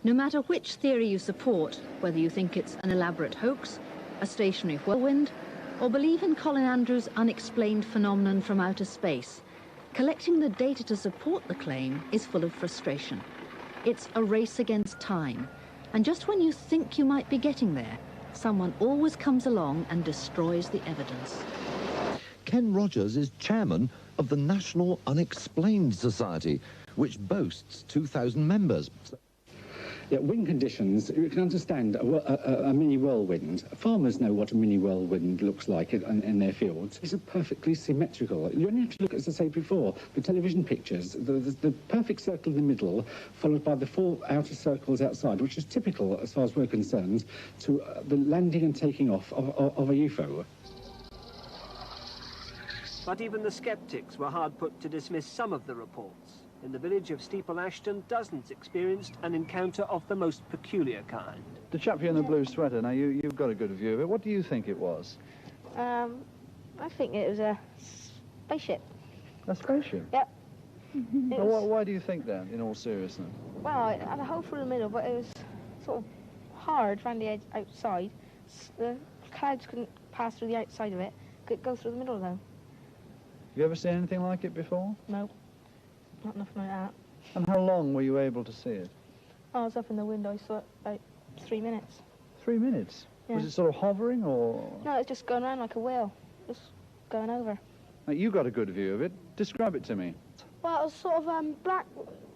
No matter which theory you support, whether you think it's an elaborate hoax, a stationary whirlwind, or believe in Colin Andrews' unexplained phenomenon from outer space, collecting the data to support the claim is full of frustration. It's a race against time. And just when you think you might be getting there, someone always comes along and destroys the evidence. Ken Rogers is chairman of the National Unexplained Society, which boasts 2,000 members. Yeah, wind conditions, you can understand a mini whirlwind. Farmers know what a mini whirlwind looks like in their fields. It's perfectly symmetrical. You only have to look, as I said before, the television pictures, the perfect circle in the middle, followed by the 4 outer circles outside, which is typical, as far as we're concerned, to the landing and taking off of a UFO. But even the sceptics were hard put to dismiss some of the reports. In the village of Steeple Ashton, dozens experienced an encounter of the most peculiar kind. The chap here in the blue sweater, now you've got a good view of it. What do you think it was? I think it was a spaceship. A spaceship? Yep. Why do you think that, in all seriousness? Well, it had a hole through the middle, but it was sort of hard around the edge outside. The clouds couldn't pass through the outside of it. Could go through the middle, though. Have you ever seen anything like it before? No. Not nothing like that. And how long were you able to see it? I was up in the window, I saw it about 3 minutes. 3 minutes? Yeah. Was it sort of hovering, or...? No, it was just going around like a wheel, just going over. Now, you got a good view of it. Describe it to me. Well, it was sort of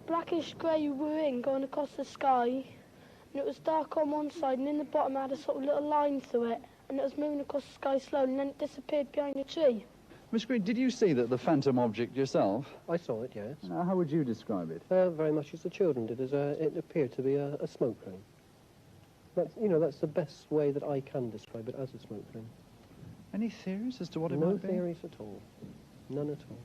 blackish grey ring going across the sky, and it was dark on one side, and in the bottom it had a sort of little line through it, and it was moving across the sky slowly, and then it disappeared behind a tree. Miss Green, did you see the phantom object yourself? I saw it, yes. Now, how would you describe it? Very much as the children did, as it appeared to be a smoke ring. That's the best way that I can describe it, as a smoke ring. Any theories as to what it No might be? theories at all. None at all.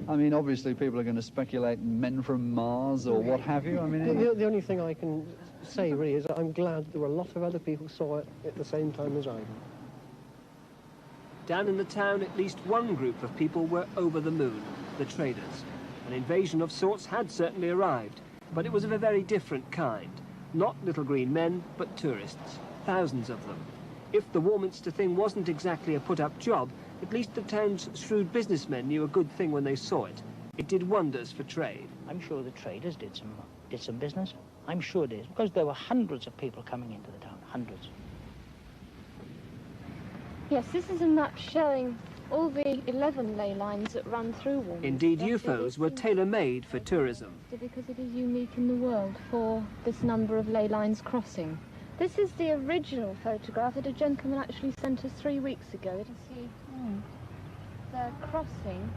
I mean, obviously people are going to speculate men from Mars or what have you. I mean, the only thing I can say really is that I'm glad there were a lot of other people saw it at the same time as I did. Down in the town, at least one group of people were over the moon, the traders. An invasion of sorts had certainly arrived, but it was of a very different kind. Not little green men, but tourists, thousands of them. If the Warminster thing wasn't exactly a put-up job, at least the town's shrewd businessmen knew a good thing when they saw it. It did wonders for trade. I'm sure the traders did some business. I'm sure it is, because there were hundreds of people coming into the town, hundreds. Yes, this is a map showing all the 11 ley lines that run through Warminster. Indeed, UFOs were tailor-made for tourism. Because it is unique in the world for this number of ley lines crossing. This is the original photograph that a gentleman actually sent us 3 weeks ago to see the crossing.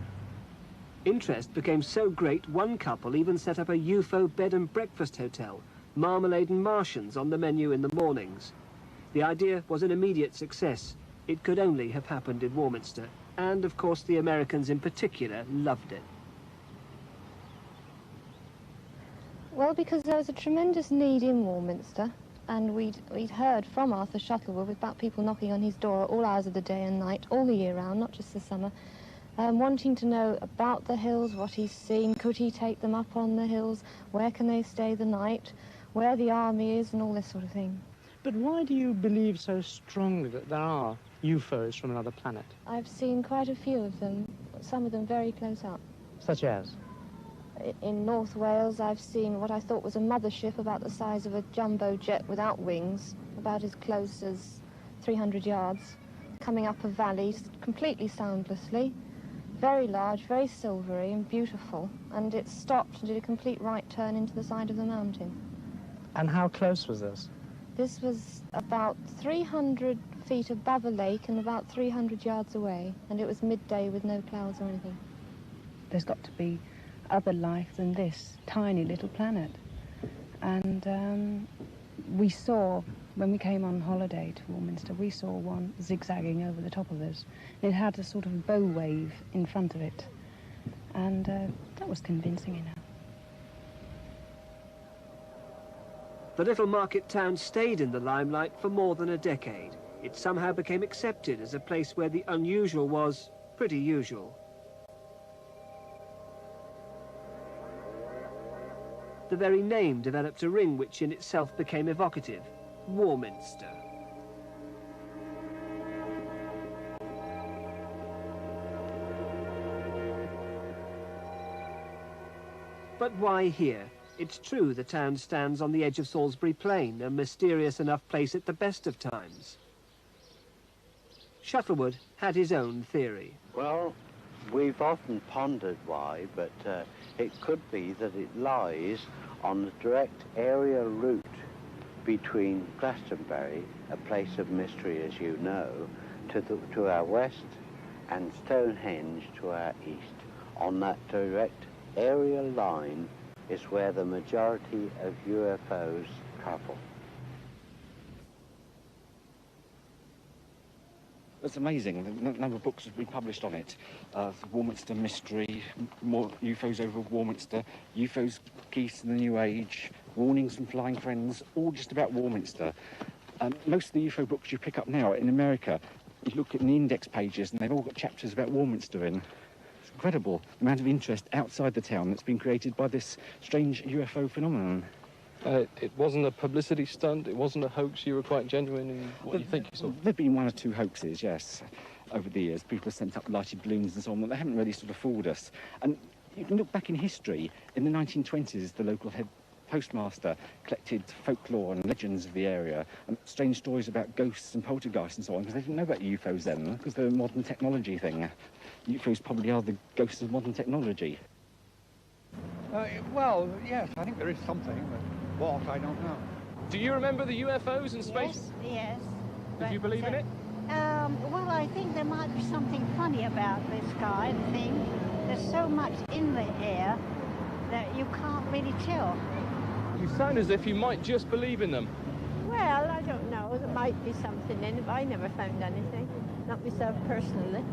Interest became so great, one couple even set up a UFO bed and breakfast hotel, marmalade and Martians on the menu in the mornings. The idea was an immediate success. It could only have happened in Warminster, and of course the Americans in particular loved it. Well, because there was a tremendous need in Warminster, and we'd heard from Arthur Shuttleworth about people knocking on his door at all hours of the day and night, all the year round, not just the summer, wanting to know about the hills, what he's seen, could he take them up on the hills, where can they stay the night, where the army is, and all this sort of thing. But why do you believe so strongly that there are UFOs from another planet? I've seen quite a few of them, some of them very close up. Such as? In North Wales, I've seen what I thought was a mothership about the size of a jumbo jet without wings, about as close as 300 yards, coming up a valley completely soundlessly, very large, very silvery and beautiful, and it stopped and did a complete right turn into the side of the mountain. And how close was this? This was about 300 feet above a lake and about 300 yards away, and it was midday with no clouds or anything. There's got to be other life than this tiny little planet. And we saw, when we came on holiday to Warminster, we saw one zigzagging over the top of us. It had a sort of bow wave in front of it, and that was convincing enough. The little market town stayed in the limelight for more than a decade. It somehow became accepted as a place where the unusual was pretty usual. The very name developed a ring which in itself became evocative: Warminster. But why here? It's true the town stands on the edge of Salisbury Plain, a mysterious enough place at the best of times. Shuttleworth had his own theory. Well, we've often pondered why, but it could be that it lies on the direct aerial route between Glastonbury, a place of mystery as you know, to our west, and Stonehenge to our east. On that direct aerial line is where the majority of UFOs travel. It's amazing, the number of books have been published on it. The Warminster Mystery, more UFOs over Warminster, UFOs Keys to the New Age, Warnings from Flying Friends, all just about Warminster. Most of the UFO books you pick up now in America, you look at the index pages and they've all got chapters about Warminster in. It's incredible the amount of interest outside the town that's been created by this strange UFO phenomenon. It wasn't a publicity stunt, it wasn't a hoax, you were quite genuine in what you think you saw? There have been one or two hoaxes, yes, over the years. People have sent up lighted balloons and so on, but they haven't really sort of fooled us. And you can look back in history. In the 1920s, the local head postmaster collected folklore and legends of the area, and strange stories about ghosts and poltergeists and so on, because they didn't know about UFOs then, because they're a modern technology thing. UFOs probably are the ghosts of modern technology. Well, yes, I think there is something, but what, I don't know. Do you remember the UFOs in space? Yes. Did you believe in it? Well, I think there might be something funny about this kind of thing. There's so much in the air that you can't really tell. You sound as if you might just believe in them. Well, I don't know. There might be something in it, but I never found anything. Not myself personally.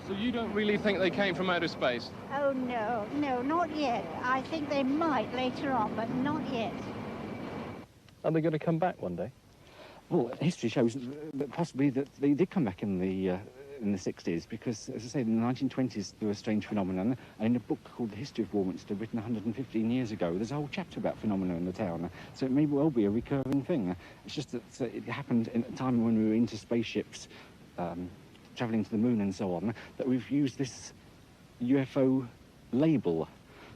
So you don't really think they came from outer space? Oh, no, no, not yet. I think they might later on, but not yet. Are they going to come back one day? Well, history shows that possibly that they did come back in the 60s, because, as I say, in the 1920s there were strange phenomena, and in a book called The History of Warminster, written 115 years ago, there's a whole chapter about phenomena in the town, so it may well be a recurring thing. It's just that it happened in a time when we were into spaceships, travelling to the moon and so on, that we've used this UFO label.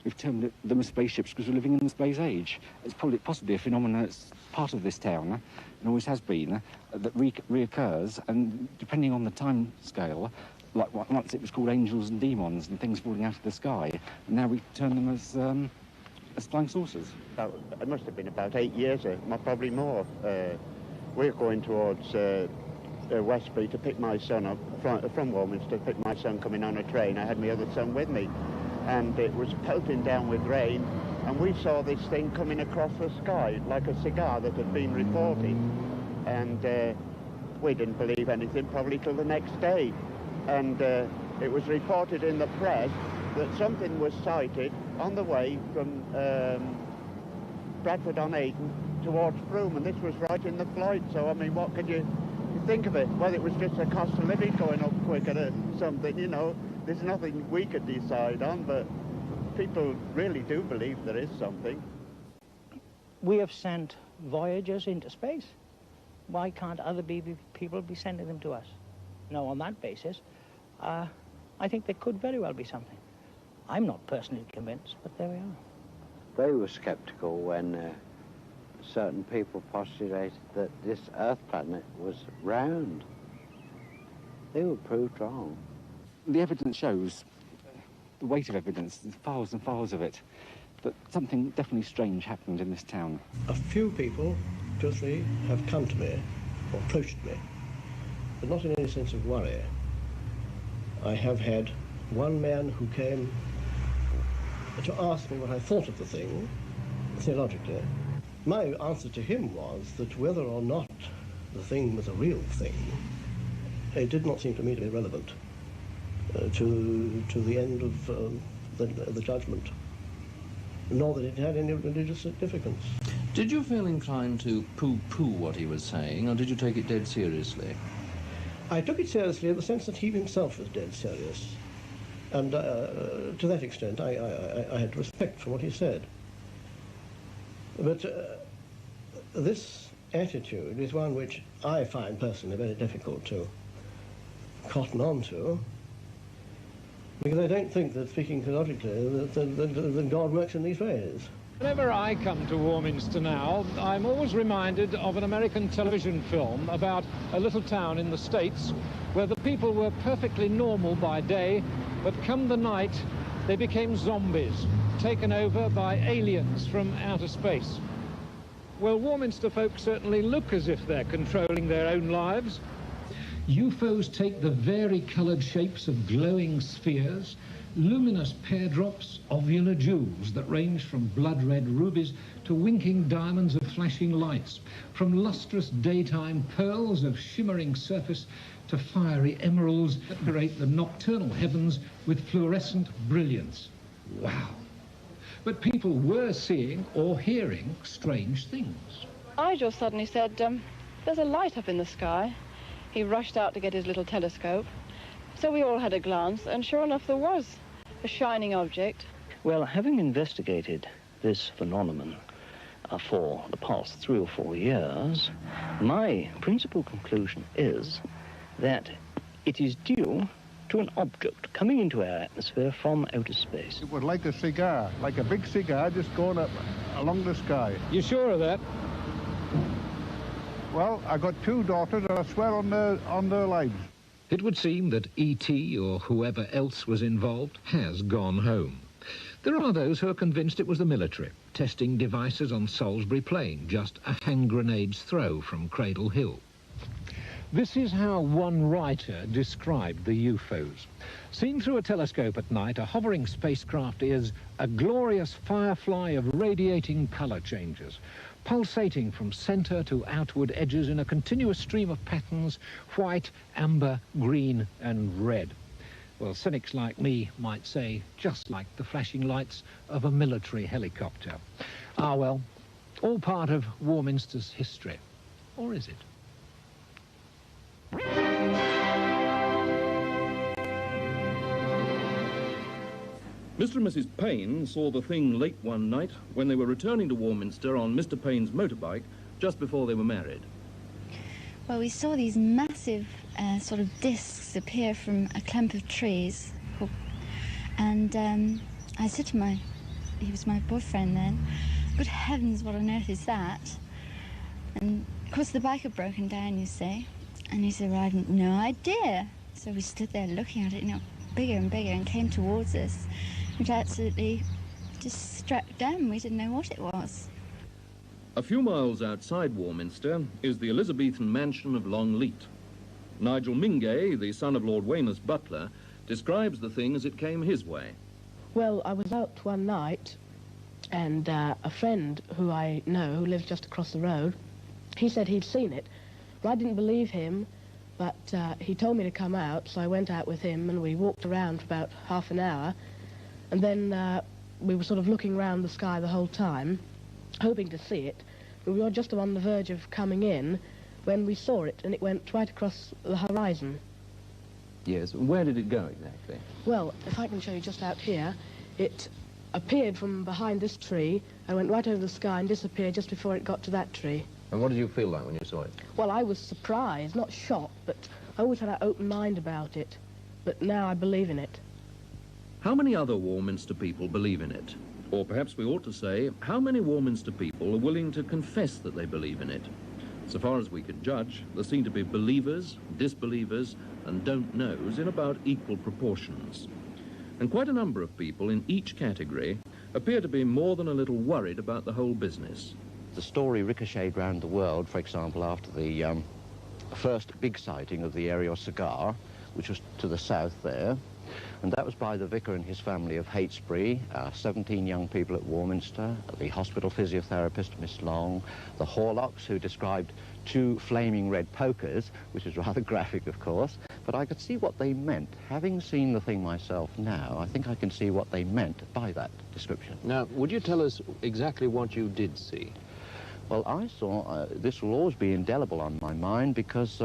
We've termed them as spaceships because we're living in the space age. It's probably possibly a phenomenon that's part of this town, and always has been, that reoccurs, and depending on the time scale, like once it was called angels and demons and things falling out of the sky, and now we term them as flying saucers. It must have been about 8 years, probably more. We're going towards Westbury to pick my son up, from Warminster, to pick my son coming on a train. I had my other son with me, and it was pelting down with rain, and we saw this thing coming across the sky like a cigar that had been reported, and we didn't believe anything probably till the next day, and it was reported in the press that something was sighted on the way from Bradford-on-Avon towards Frome, and this was right in the flight. So I mean, what could you think of it? Well, it was just a cost of living going up quicker or something, you know. There's nothing we could decide on, but people really do believe there is something. We have sent Voyagers into space. Why can't other people be sending them to us? Now, on that basis, I think there could very well be something. I'm not personally convinced, but there we are. They were sceptical when certain people postulated that this Earth planet was round. They were proved wrong. The evidence shows, the weight of evidence, there's files and files of it, that something definitely strange happened in this town. A few people, 2 or 3, have come to me, or approached me, but not in any sense of worry. I have had one man who came to ask me what I thought of the thing, theologically. My answer to him was that whether or not the thing was a real thing, it did not seem to me to be relevant to the end of the judgment, nor that it had any religious significance. Did you feel inclined to pooh-pooh what he was saying, or did you take it dead seriously? I took it seriously in the sense that he himself was dead serious, and to that extent I had respect for what he said. But this attitude is one which I find personally very difficult to cotton on to, because I don't think that, speaking theologically, that God works in these ways. Whenever I come to Warminster now, I'm always reminded of an American television film about a little town in the States where the people were perfectly normal by day, but come the night, they became zombies, taken over by aliens from outer space. Well, Warminster folk certainly look as if they're controlling their own lives. UFOs take the vari-coloured shapes of glowing spheres, luminous pear drops, ovular jewels that range from blood-red rubies to winking diamonds of flashing lights, from lustrous daytime pearls of shimmering surface to fiery emeralds that decorate the nocturnal heavens with fluorescent brilliance. Wow! But people were seeing or hearing strange things. I just suddenly said, there's a light up in the sky. He rushed out to get his little telescope. So we all had a glance, and sure enough there was a shining object. Well, having investigated this phenomenon for the past 3 or 4 years, my principal conclusion is that it is due to an object coming into our atmosphere from outer space. It was like a cigar, like a big cigar just going up along the sky. You sure of that? Well, I got 2 daughters and I swear on their lives. It would seem that E.T. or whoever else was involved has gone home. There are those who are convinced it was the military, testing devices on Salisbury Plain, just a hand grenade's throw from Cradle Hill. This is how one writer described the UFOs. Seen through a telescope at night, a hovering spacecraft is a glorious firefly of radiating colour changes, pulsating from centre to outward edges in a continuous stream of patterns, white, amber, green and red. Well, cynics like me might say, just like the flashing lights of a military helicopter. Ah, well, all part of Warminster's history. Or is it? Mr. and Mrs. Payne saw the thing late one night when they were returning to Warminster on Mr. Payne's motorbike just before they were married. Well, we saw these massive sort of discs appear from a clump of trees. And I said to he was my boyfriend then, good heavens, what on earth is that? And of course the bike had broken down, you see. And he said, well, I've no idea. So we stood there looking at it, you know, bigger and bigger, and came towards us, which absolutely just struck dumb. We didn't know what it was. A few miles outside Warminster is the Elizabethan mansion of Longleat. Nigel Mingay, the son of Lord Weymouth's butler, describes the thing as it came his way. Well, I was out one night, and a friend who I know, who lives just across the road, he said he'd seen it. Well, I didn't believe him, but he told me to come out, so I went out with him, and we walked around for about half an hour, and then we were sort of looking round the sky the whole time, hoping to see it. We were just on the verge of coming in when we saw it, and it went right across the horizon. Yes, where did it go exactly? Well, if I can show you just out here, it appeared from behind this tree and went right over the sky and disappeared just before it got to that tree. And what did you feel like when you saw it? Well, I was surprised, not shocked, but I always had an open mind about it. But now I believe in it. How many other Warminster people believe in it? Or perhaps we ought to say, how many Warminster people are willing to confess that they believe in it? So far as we can judge, there seem to be believers, disbelievers, and don't knows in about equal proportions. And quite a number of people in each category appear to be more than a little worried about the whole business. The story ricocheted around the world, for example, after the first big sighting of the aerial cigar, which was to the south there. And that was by the vicar and his family of Heytesbury, 17 young people at Warminster, the hospital physiotherapist, Miss Long, the Horlocks, who described 2 flaming red pokers, which is rather graphic, of course, but I could see what they meant. Having seen the thing myself now, I think I can see what they meant by that description. Now, would you tell us exactly what you did see? Well, I saw, this will always be indelible on my mind, because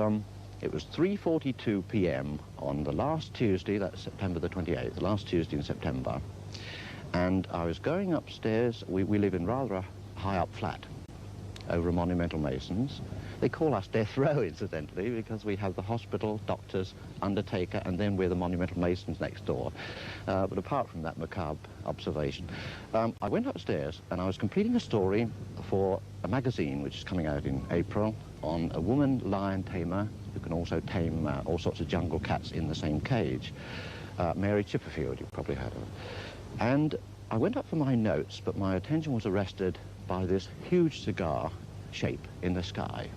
it was 3:42 p.m. on the last Tuesday, that's September the 28th, the last Tuesday in September. And I was going upstairs. We live in rather a high-up flat over Monumental Masons. They call us Death Row, incidentally, because we have the hospital, doctors, undertaker, and then we're the Monumental Masons next door. But apart from that macabre observation, I went upstairs and I was completing a story for a magazine which is coming out in April on a woman lion tamer who can also tame all sorts of jungle cats in the same cage. Mary Chipperfield, you've probably heard of her. And I went up for my notes, but my attention was arrested by this huge cigar shape in the sky.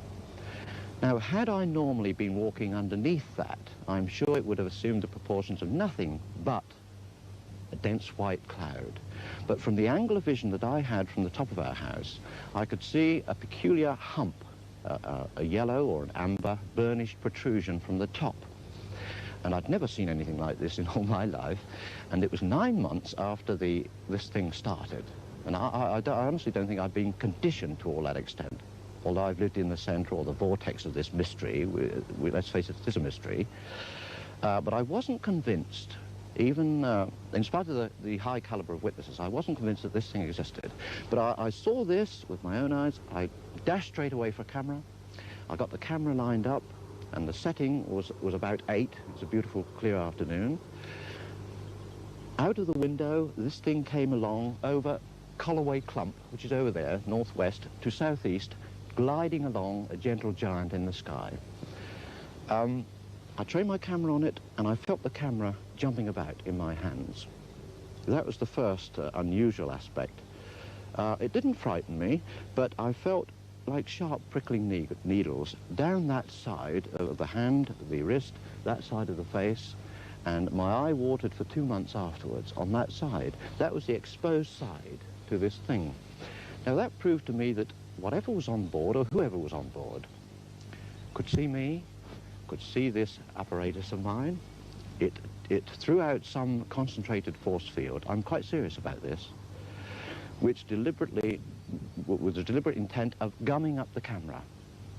Now, had I normally been walking underneath that, I'm sure it would have assumed the proportions of nothing but a dense white cloud. But from the angle of vision that I had from the top of our house, I could see a peculiar hump, a yellow or an amber burnished protrusion from the top. And I'd never seen anything like this in all my life. And it was 9 months after this thing started. And I honestly don't think I've been conditioned to all that extent. Although I've lived in the centre or the vortex of this mystery, let's face it, it is a mystery. But I wasn't convinced, even in spite of the high calibre of witnesses, I wasn't convinced that this thing existed. But I saw this with my own eyes. I dashed straight away for a camera. I got the camera lined up, and the setting was about 8. It was a beautiful, clear afternoon. Out of the window, this thing came along over Colloway Clump, which is over there, northwest to southeast, gliding along, a gentle giant in the sky. I trained my camera on it, and I felt the camera jumping about in my hands. That was the first unusual aspect. It didn't frighten me, but I felt like sharp prickling needles down that side of the hand, the wrist, that side of the face, and my eye watered for 2 months afterwards on that side. That was the exposed side to this thing. Now that proved to me that whatever was on board, or whoever was on board, could see me, could see this apparatus of mine. It it threw out some concentrated force field. I'm quite serious about this, which deliberately, with the deliberate intent of gumming up the camera.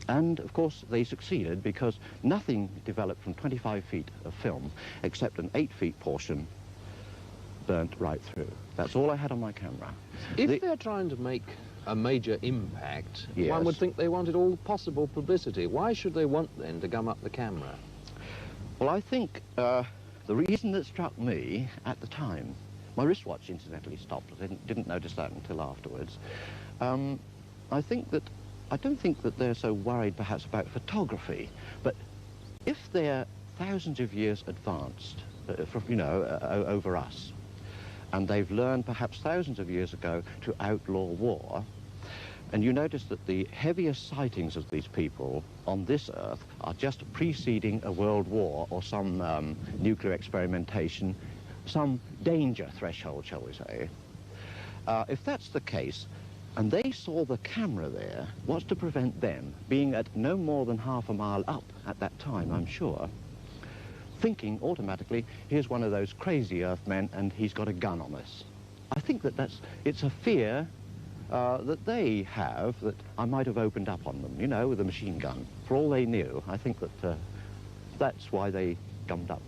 And, of course, they succeeded because nothing developed from 25 feet of film except an 8 feet portion burnt right through. That's all I had on my camera. If they're trying to make a major impact, Yes. one would think they wanted all possible publicity. Why should they want, then, to gum up the camera? Well, I think the reason that struck me at the time, my wristwatch incidentally stopped. I didn't notice that until afterwards. I don't think that they're so worried perhaps about photography, but if they're thousands of years advanced, over us, and they've learned perhaps thousands of years ago to outlaw war, and you notice that the heaviest sightings of these people on this Earth are just preceding a world war or some nuclear experimentation, some danger threshold, shall we say. If that's the case, and they saw the camera there, what's to prevent them, being at no more than half a mile up at that time, I'm sure, thinking automatically, here's one of those crazy Earthmen and he's got a gun on us. I think that it's a fear that they have that I might have opened up on them, you know, with a machine gun. For all they knew, I think that that's why they gummed up.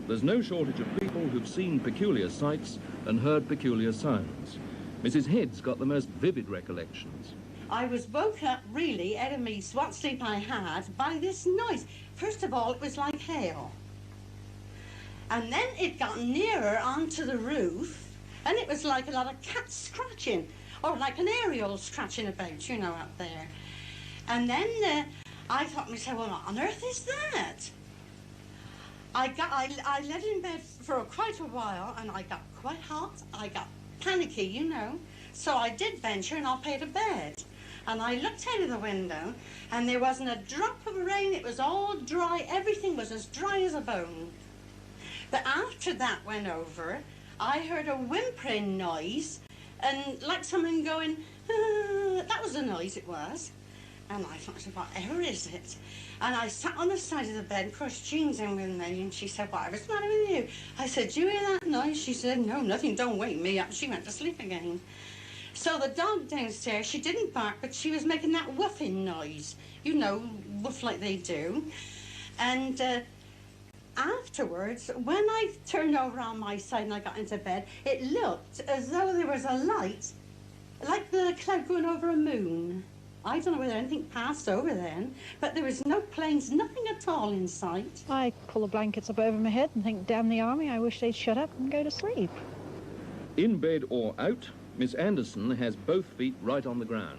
There's no shortage of people who've seen peculiar sights and heard peculiar sounds. Mrs. Head's got the most vivid recollections. I was woke up really out of me what sleep I had by this noise. First of all, it was like hail. And then it got nearer onto the roof, and it was like a lot of cats scratching, or like an aerial scratching about, you know, up there. And then I thought to myself, well, what on earth is that? I lay in bed for quite a while, and I got quite hot. I got panicky, you know. So I did venture and I paid to bed. And I looked out of the window and there wasn't a drop of rain. It was all dry. Everything was as dry as a bone. But after that went over, I heard a whimpering noise and like someone going, that was the noise it was. And I thought, whatever is it? And I sat on the side of the bed, of course, Jean's in with me, and she said, whatever's the matter with you? I said, do you hear that noise? She said, no, nothing, don't wake me up. She went to sleep again. So the dog downstairs, she didn't bark, but she was making that woofing noise. You know, woof like they do. And afterwards, when I turned over on my side and I got into bed, it looked as though there was a light, like the cloud going over a moon. I don't know whether anything passed over then, but there was no planes, nothing at all in sight. I pull the blankets up over my head and think, damn the army, I wish they'd shut up and go to sleep. In bed or out, Miss Anderson has both feet right on the ground.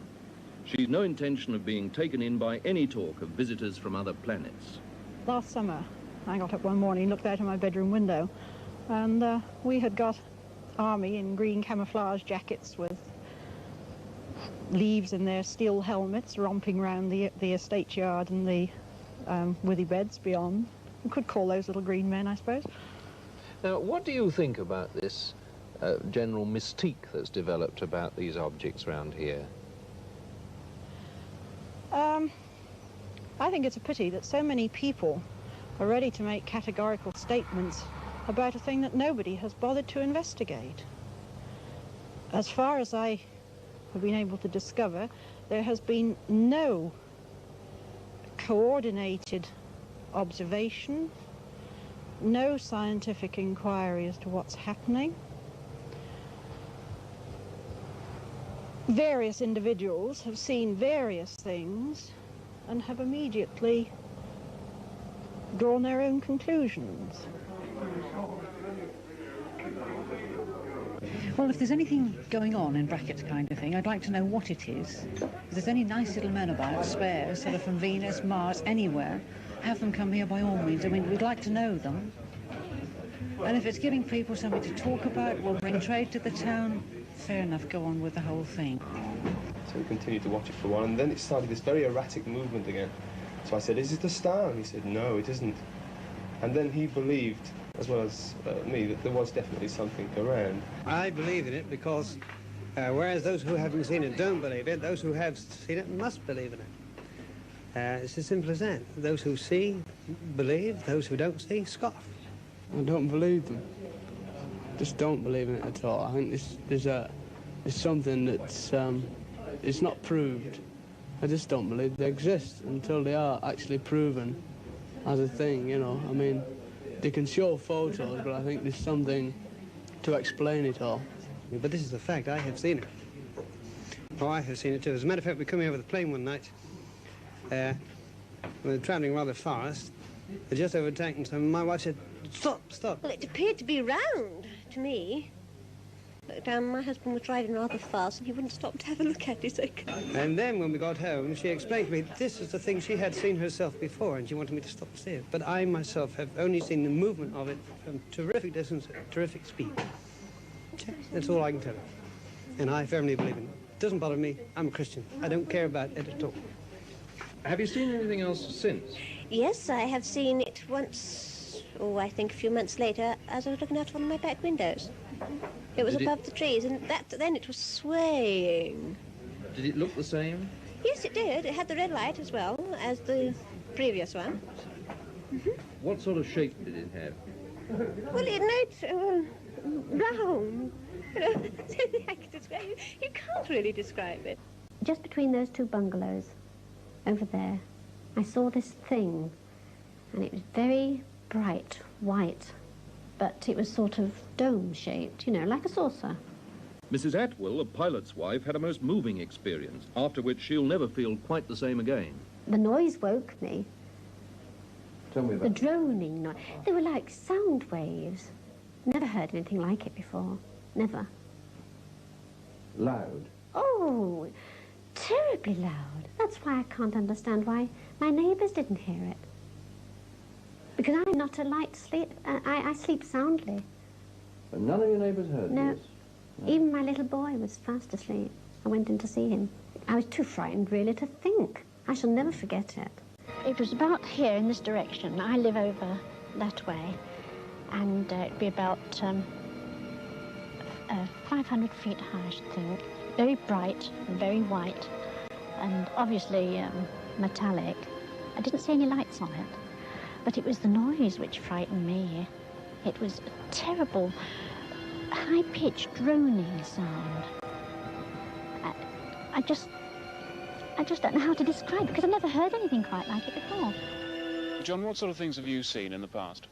She's no intention of being taken in by any talk of visitors from other planets. Last summer, I got up one morning, looked out of my bedroom window, and we had got army in green camouflage jackets with leaves in their steel helmets romping round the estate yard and the withy beds beyond. You could call those little green men, I suppose. Now, what do you think about this general mystique that's developed about these objects around here? I think it's a pity that so many people are ready to make categorical statements about a thing that nobody has bothered to investigate. As far as I have been able to discover, there has been no coordinated observation, no scientific inquiry as to what's happening. Various individuals have seen various things and have immediately drawn their own conclusions. Well, if there's anything going on, in brackets kind of thing, I'd like to know what it is. If there's any nice little men about, spares, sort of from Venus, Mars, anywhere, have them come here by all means. I mean, we'd like to know them. And if it's giving people something to talk about, will bring trade to the town, fair enough, go on with the whole thing. So we continued to watch it for a while, and then it started this very erratic movement again. So I said, is it a star? And he said, no, it isn't. And then he believed, as well as me, that there was definitely something around. I believe in it because, whereas those who haven't seen it don't believe it, those who have seen it must believe in it. It's as simple as that. Those who see, believe. Those who don't see, scoff. I don't believe them. Just don't believe in it at all. I think there's something that's it's not proved. I just don't believe they exist until they are actually proven as a thing, you know. I mean, they can show photos, but I think there's something to explain it all. But this is the fact. I have seen it. Oh, I have seen it too. As a matter of fact, we come here with a plane one night. We were travelling rather fast. They just overtaken some. My wife said, "Stop, stop." Well, it appeared to be round to me. But my husband was driving rather fast and he wouldn't stop to have a look at it. And then when we got home, she explained to me this is the thing she had seen herself before and she wanted me to stop and see it. But I myself have only seen the movement of it from terrific distance at terrific speed. That's all I can tell you. And I firmly believe in it. It doesn't bother me. I'm a Christian. I don't care about it at all. Have you seen anything else since? Yes, I have seen it once, I think a few months later, as I was looking out of one of my back windows. It was above the trees, and then it was swaying. Did it look the same? Yes, it did. It had the red light as well as the previous one. What sort of shape did it have? Well, it looked round. You know, you can't really describe it. Just between those two bungalows, over there, I saw this thing, and it was very bright white, but it was sort of dome-shaped, you know, like a saucer. Mrs. Atwill, a pilot's wife, had a most moving experience, after which she'll never feel quite the same again. The noise woke me. Tell me about the droning noise. They were like sound waves. Never heard anything like it before. Never. Loud? Oh, terribly loud. That's why I can't understand why my neighbours didn't hear it. Because I'm not a light sleep. I sleep soundly. But none of your neighbours heard No. this? Even my little boy was fast asleep. I went in to see him. I was too frightened, really, to think. I shall never forget it. It was about here in this direction. I live over that way, and it'd be about 500 feet high, I should think. Very bright, and very white, and obviously metallic. I didn't see any lights on it, but it was the noise which frightened me. It was a terrible, high-pitched droning sound. I just don't know how to describe it, because I've never heard anything quite like it before. John, what sort of things have you seen in the past?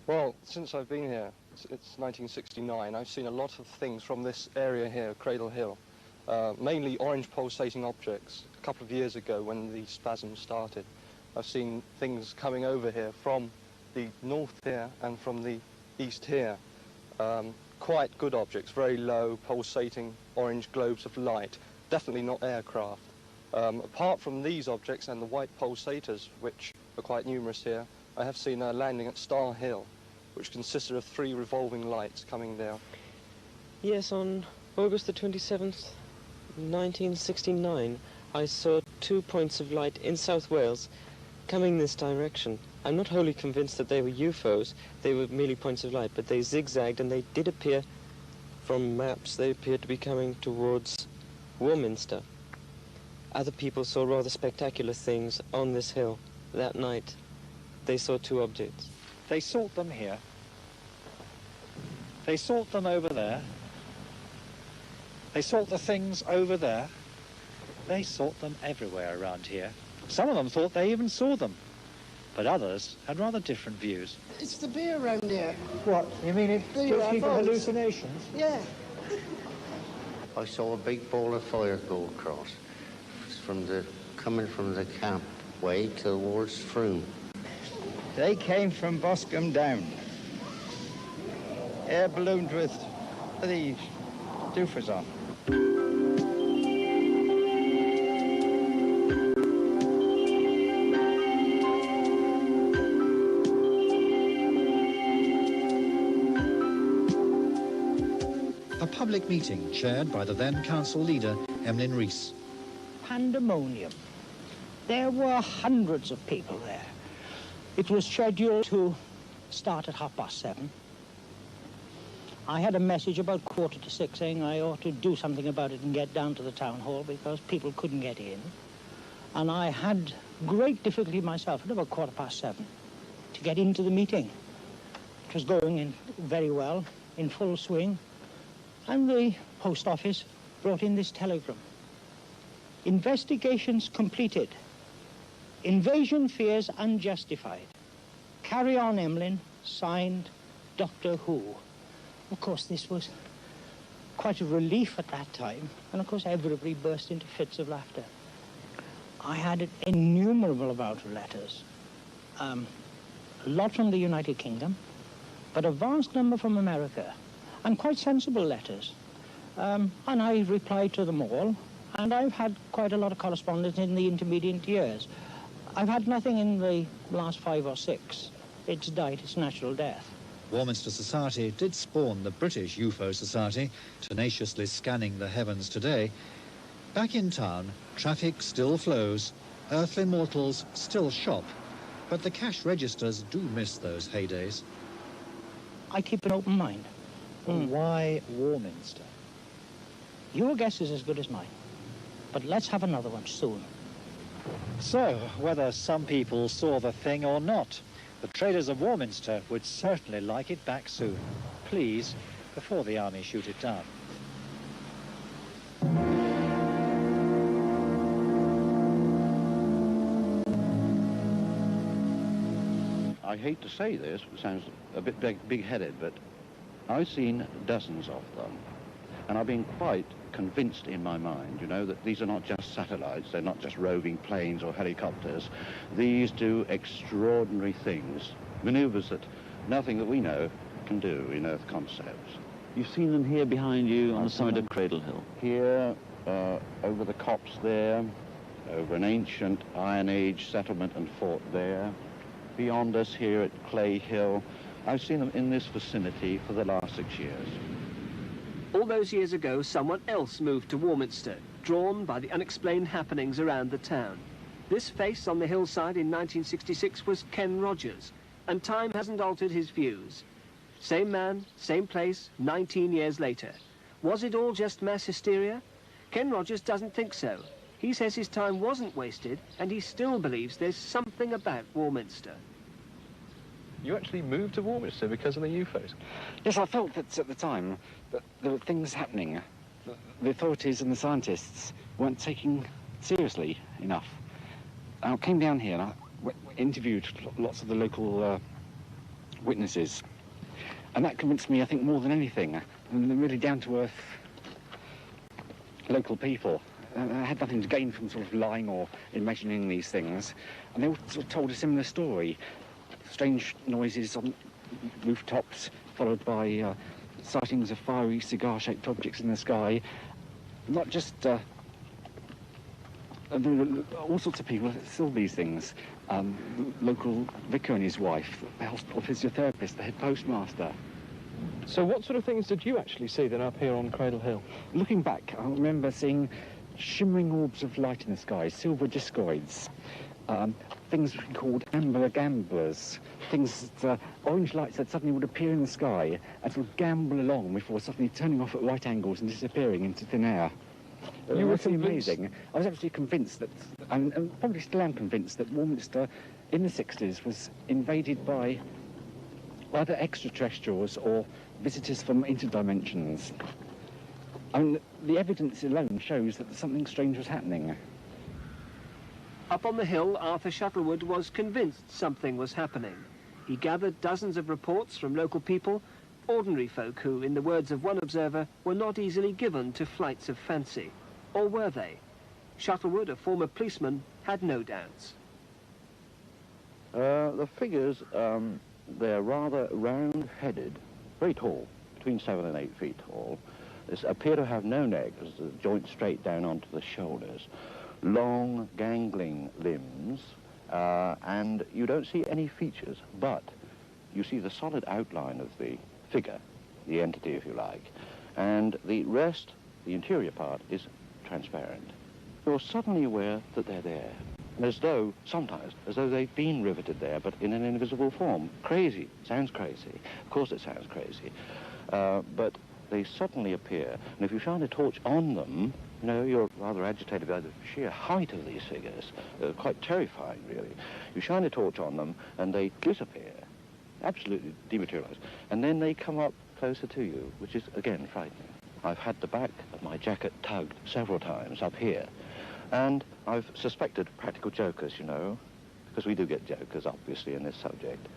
Well, since I've been here, it's 1969, I've seen a lot of things from this area here, Cradle Hill. Mainly orange pulsating objects. A couple of years ago when the spasm started, I've seen things coming over here from the north here and from the east here. Quite good objects, very low, pulsating orange globes of light. Definitely not aircraft. Apart from these objects and the white pulsators, which are quite numerous here, I have seen a landing at Star Hill, which consisted of 3 revolving lights coming down. Yes, on August the 27th, 1969, I saw 2 points of light in South Wales coming this direction. I'm not wholly convinced that they were UFOs, they were merely points of light, but they zigzagged and they did appear, from maps, they appeared to be coming towards Warminster. Other people saw rather spectacular things on this hill that night. They saw 2 objects. They sought them here. They sought them over there. They sought the things over there. They sought them everywhere around here. Some of them thought they even saw them, but others had rather different views. It's the beer around here. What? You mean it gives people UFOs. hallucinations? Yeah. I saw a big ball of fire go across coming from the camp way towards Froome. They came from Boscombe Down. Air ballooned with the doofers on. A public meeting chaired by the then council leader, Emlyn Rees. Pandemonium. There were hundreds of people there. It was scheduled to start at 7:30. I had a message about 5:45 saying I ought to do something about it and get down to the town hall because people couldn't get in. And I had great difficulty myself at about 7:15 to get into the meeting, was going in very well, in full swing, and the post office brought in this telegram. Investigations completed. Invasion fears unjustified. Carry on, Emlyn. Signed, Doctor Who. Of course, this was quite a relief at that time, and of course everybody burst into fits of laughter. I had an innumerable amount of letters. A lot from the United Kingdom, but a vast number from America, and quite sensible letters. And I replied to them all, and I've had quite a lot of correspondence in the intermediate years. I've had nothing in the last 5 or 6. It's died its natural death. Warminster Society did spawn the British UFO Society, tenaciously scanning the heavens today. Back in town, traffic still flows, earthly mortals still shop, but the cash registers do miss those heydays. I keep an open mind. Why Warminster? Your guess is as good as mine, but let's have another one soon. So, whether some people saw the thing or not, the traders of Warminster would certainly like it back soon. Please, before the army shoot it down. I hate to say this, it sounds a bit big-headed, but I've seen dozens of them. And I've been quite convinced in my mind, you know, that these are not just satellites, they're not just roving planes or helicopters. These do extraordinary things, maneuvers that nothing that we know can do in Earth concepts. You've seen them here behind you on the summit of Cradle Hill? Here, over the copse there, over an ancient Iron Age settlement and fort there. Beyond us here at Clay Hill. I've seen them in this vicinity for the last 6 years. All those years ago, someone else moved to Warminster, drawn by the unexplained happenings around the town. This face on the hillside in 1966 was Ken Rogers, and time hasn't altered his views. Same man, same place, 19 years later. Was it all just mass hysteria? Ken Rogers doesn't think so. He says his time wasn't wasted, and he still believes there's something about Warminster. You actually moved to Warminster because of the UFOs? Yes, I felt that at the time that there were things happening. The authorities and the scientists weren't taking seriously enough. I came down here and I interviewed lots of the local witnesses, and that convinced me, I think, more than anything. And they're really down-to-earth local people. I had nothing to gain from sort of lying or imagining these things, and they all sort of told a similar story. Strange noises on rooftops, followed by sightings of fiery cigar-shaped objects in the sky. Not just all sorts of people saw these things. Local vicar and his wife, the hospital physiotherapist, the head postmaster. So what sort of things did you actually see then up here on Cradle Hill? Looking back, I remember seeing shimmering orbs of light in the sky, silver discoids, things called amber gamblers, things that orange lights that suddenly would appear in the sky and sort of gamble along before suddenly turning off at right angles and disappearing into thin air. You were convinced? Amazing. I was absolutely convinced that, and probably still am convinced, that Warminster in the 60s was invaded by either extraterrestrials or visitors from interdimensions. I mean, the evidence alone shows that something strange was happening. Up on the hill, Arthur Shuttlewood was convinced something was happening. He gathered dozens of reports from local people, ordinary folk who, in the words of one observer, were not easily given to flights of fancy. Or were they? Shuttlewood, a former policeman, had no doubts. The figures, they're rather round-headed, very tall, between 7 and 8 feet tall. They appear to have no neck, as the joint straight down onto the shoulders. Long, gangling limbs, and you don't see any features, but you see the solid outline of the figure, the entity, if you like, and the rest, the interior part, is transparent. You're suddenly aware that they're there, and sometimes, as though they've been riveted there, but in an invisible form. Crazy. Sounds crazy. Of course it sounds crazy. But they suddenly appear, and if you shine a torch on them, you know, you're rather agitated by the sheer height of these figures. Quite terrifying, really. You shine a torch on them, and they disappear. absolutely dematerialised. And then they come up closer to you, which is, again, frightening. I've had the back of my jacket tugged several times up here, and I've suspected practical jokers, you know, because we do get jokers, obviously, in this subject,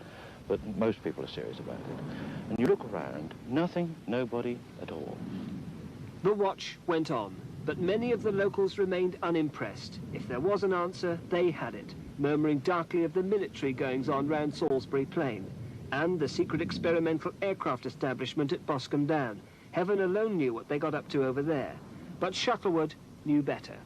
but most people are serious about it. And you look around, nothing, nobody at all. The watch went on, but many of the locals remained unimpressed. If there was an answer, they had it, murmuring darkly of the military goings-on round Salisbury Plain, and the secret experimental aircraft establishment at Boscombe Down. Heaven alone knew what they got up to over there, but Shuttlewood knew better.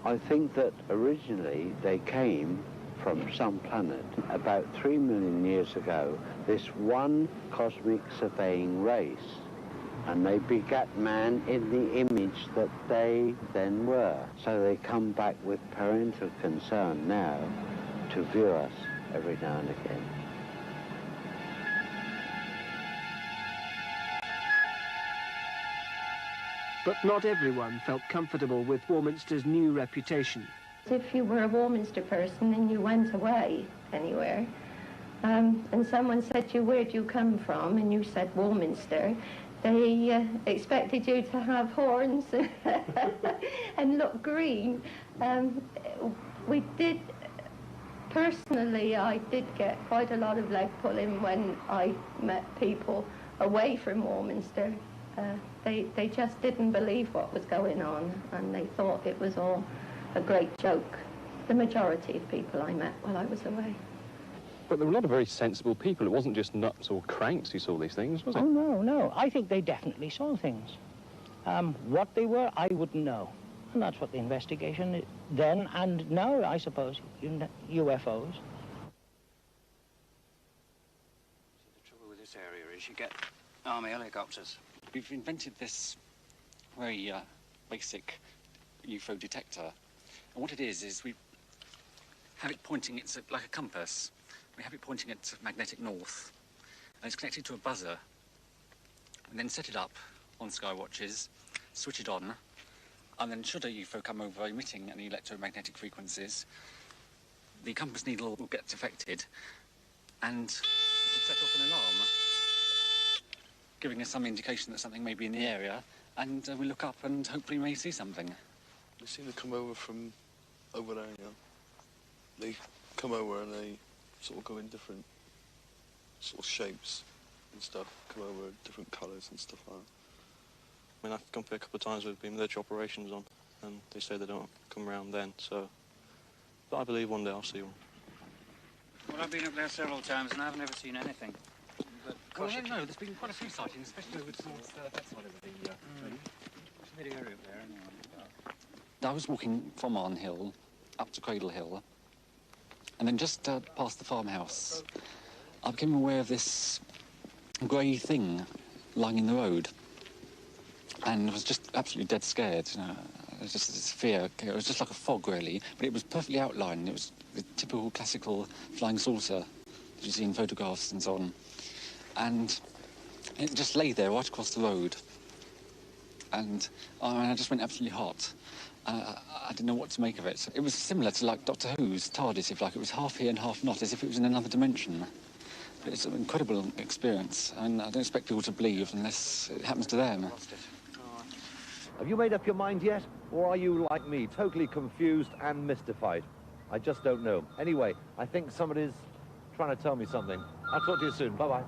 I think that originally they came from some planet. About 3 million years ago, this one cosmic surveying race, and they begat man in the image that they then were. So they come back with parental concern now to view us every now and again. But not everyone felt comfortable with Warminster's new reputation. If you were a Warminster person and you went away anywhere, and someone said to you, where do you come from? And you said Warminster, they expected you to have horns and look green. We did, personally, I did get quite a lot of leg pulling when I met people away from Warminster. They just didn't believe what was going on, and they thought it was all a great joke. The majority of people I met while I was away. But there were a lot of very sensible people. It wasn't just nuts or cranks who saw these things, was it? Oh, no, no. I think they definitely saw things. What they were, I wouldn't know. And that's what the investigation then and now, I suppose, UFOs. The trouble with this area is you get army helicopters. We've invented this very basic UFO detector. And what it is we have it pointing, it's like a compass. We have it pointing at magnetic north. And it's connected to a buzzer. And then set it up on sky watches, switch it on, and then should a UFO come over emitting any electromagnetic frequencies, the compass needle will get affected and it will set off an alarm, giving us some indication that something may be in the area, and we look up and hopefully may see something. They seem to come over from over there, you know. They come over and they sort of go in different sort of shapes and stuff, come over different colours and stuff like that. I mean, I've come here a couple of times with military operations on, and they say they don't come around then, so... But I believe one day I'll see one. Well, I've been up there several times and I've never seen anything. But well, no, there's been quite a few sightings, especially over towards that side of the It's a big area up there, anyway. I was walking from Arn Hill up to Cradle Hill, and then just past the farmhouse, I became aware of this grey thing lying in the road, and I was just absolutely dead scared. You know, it was just this fear. It was just like a fog, really, but it was perfectly outlined. It was the typical classical flying saucer that you see in photographs and so on, and it just lay there right across the road, and I just went absolutely hot. I didn't know what to make of it. It was similar to, like, Doctor Who's TARDIS, if like. It was half here and half not, as if it was in another dimension. But it's an incredible experience, and I don't expect people to believe unless it happens to them. Have you made up your mind yet? Or are you, like me, totally confused and mystified? I just don't know. Anyway, I think somebody's trying to tell me something. I'll talk to you soon. Bye-bye.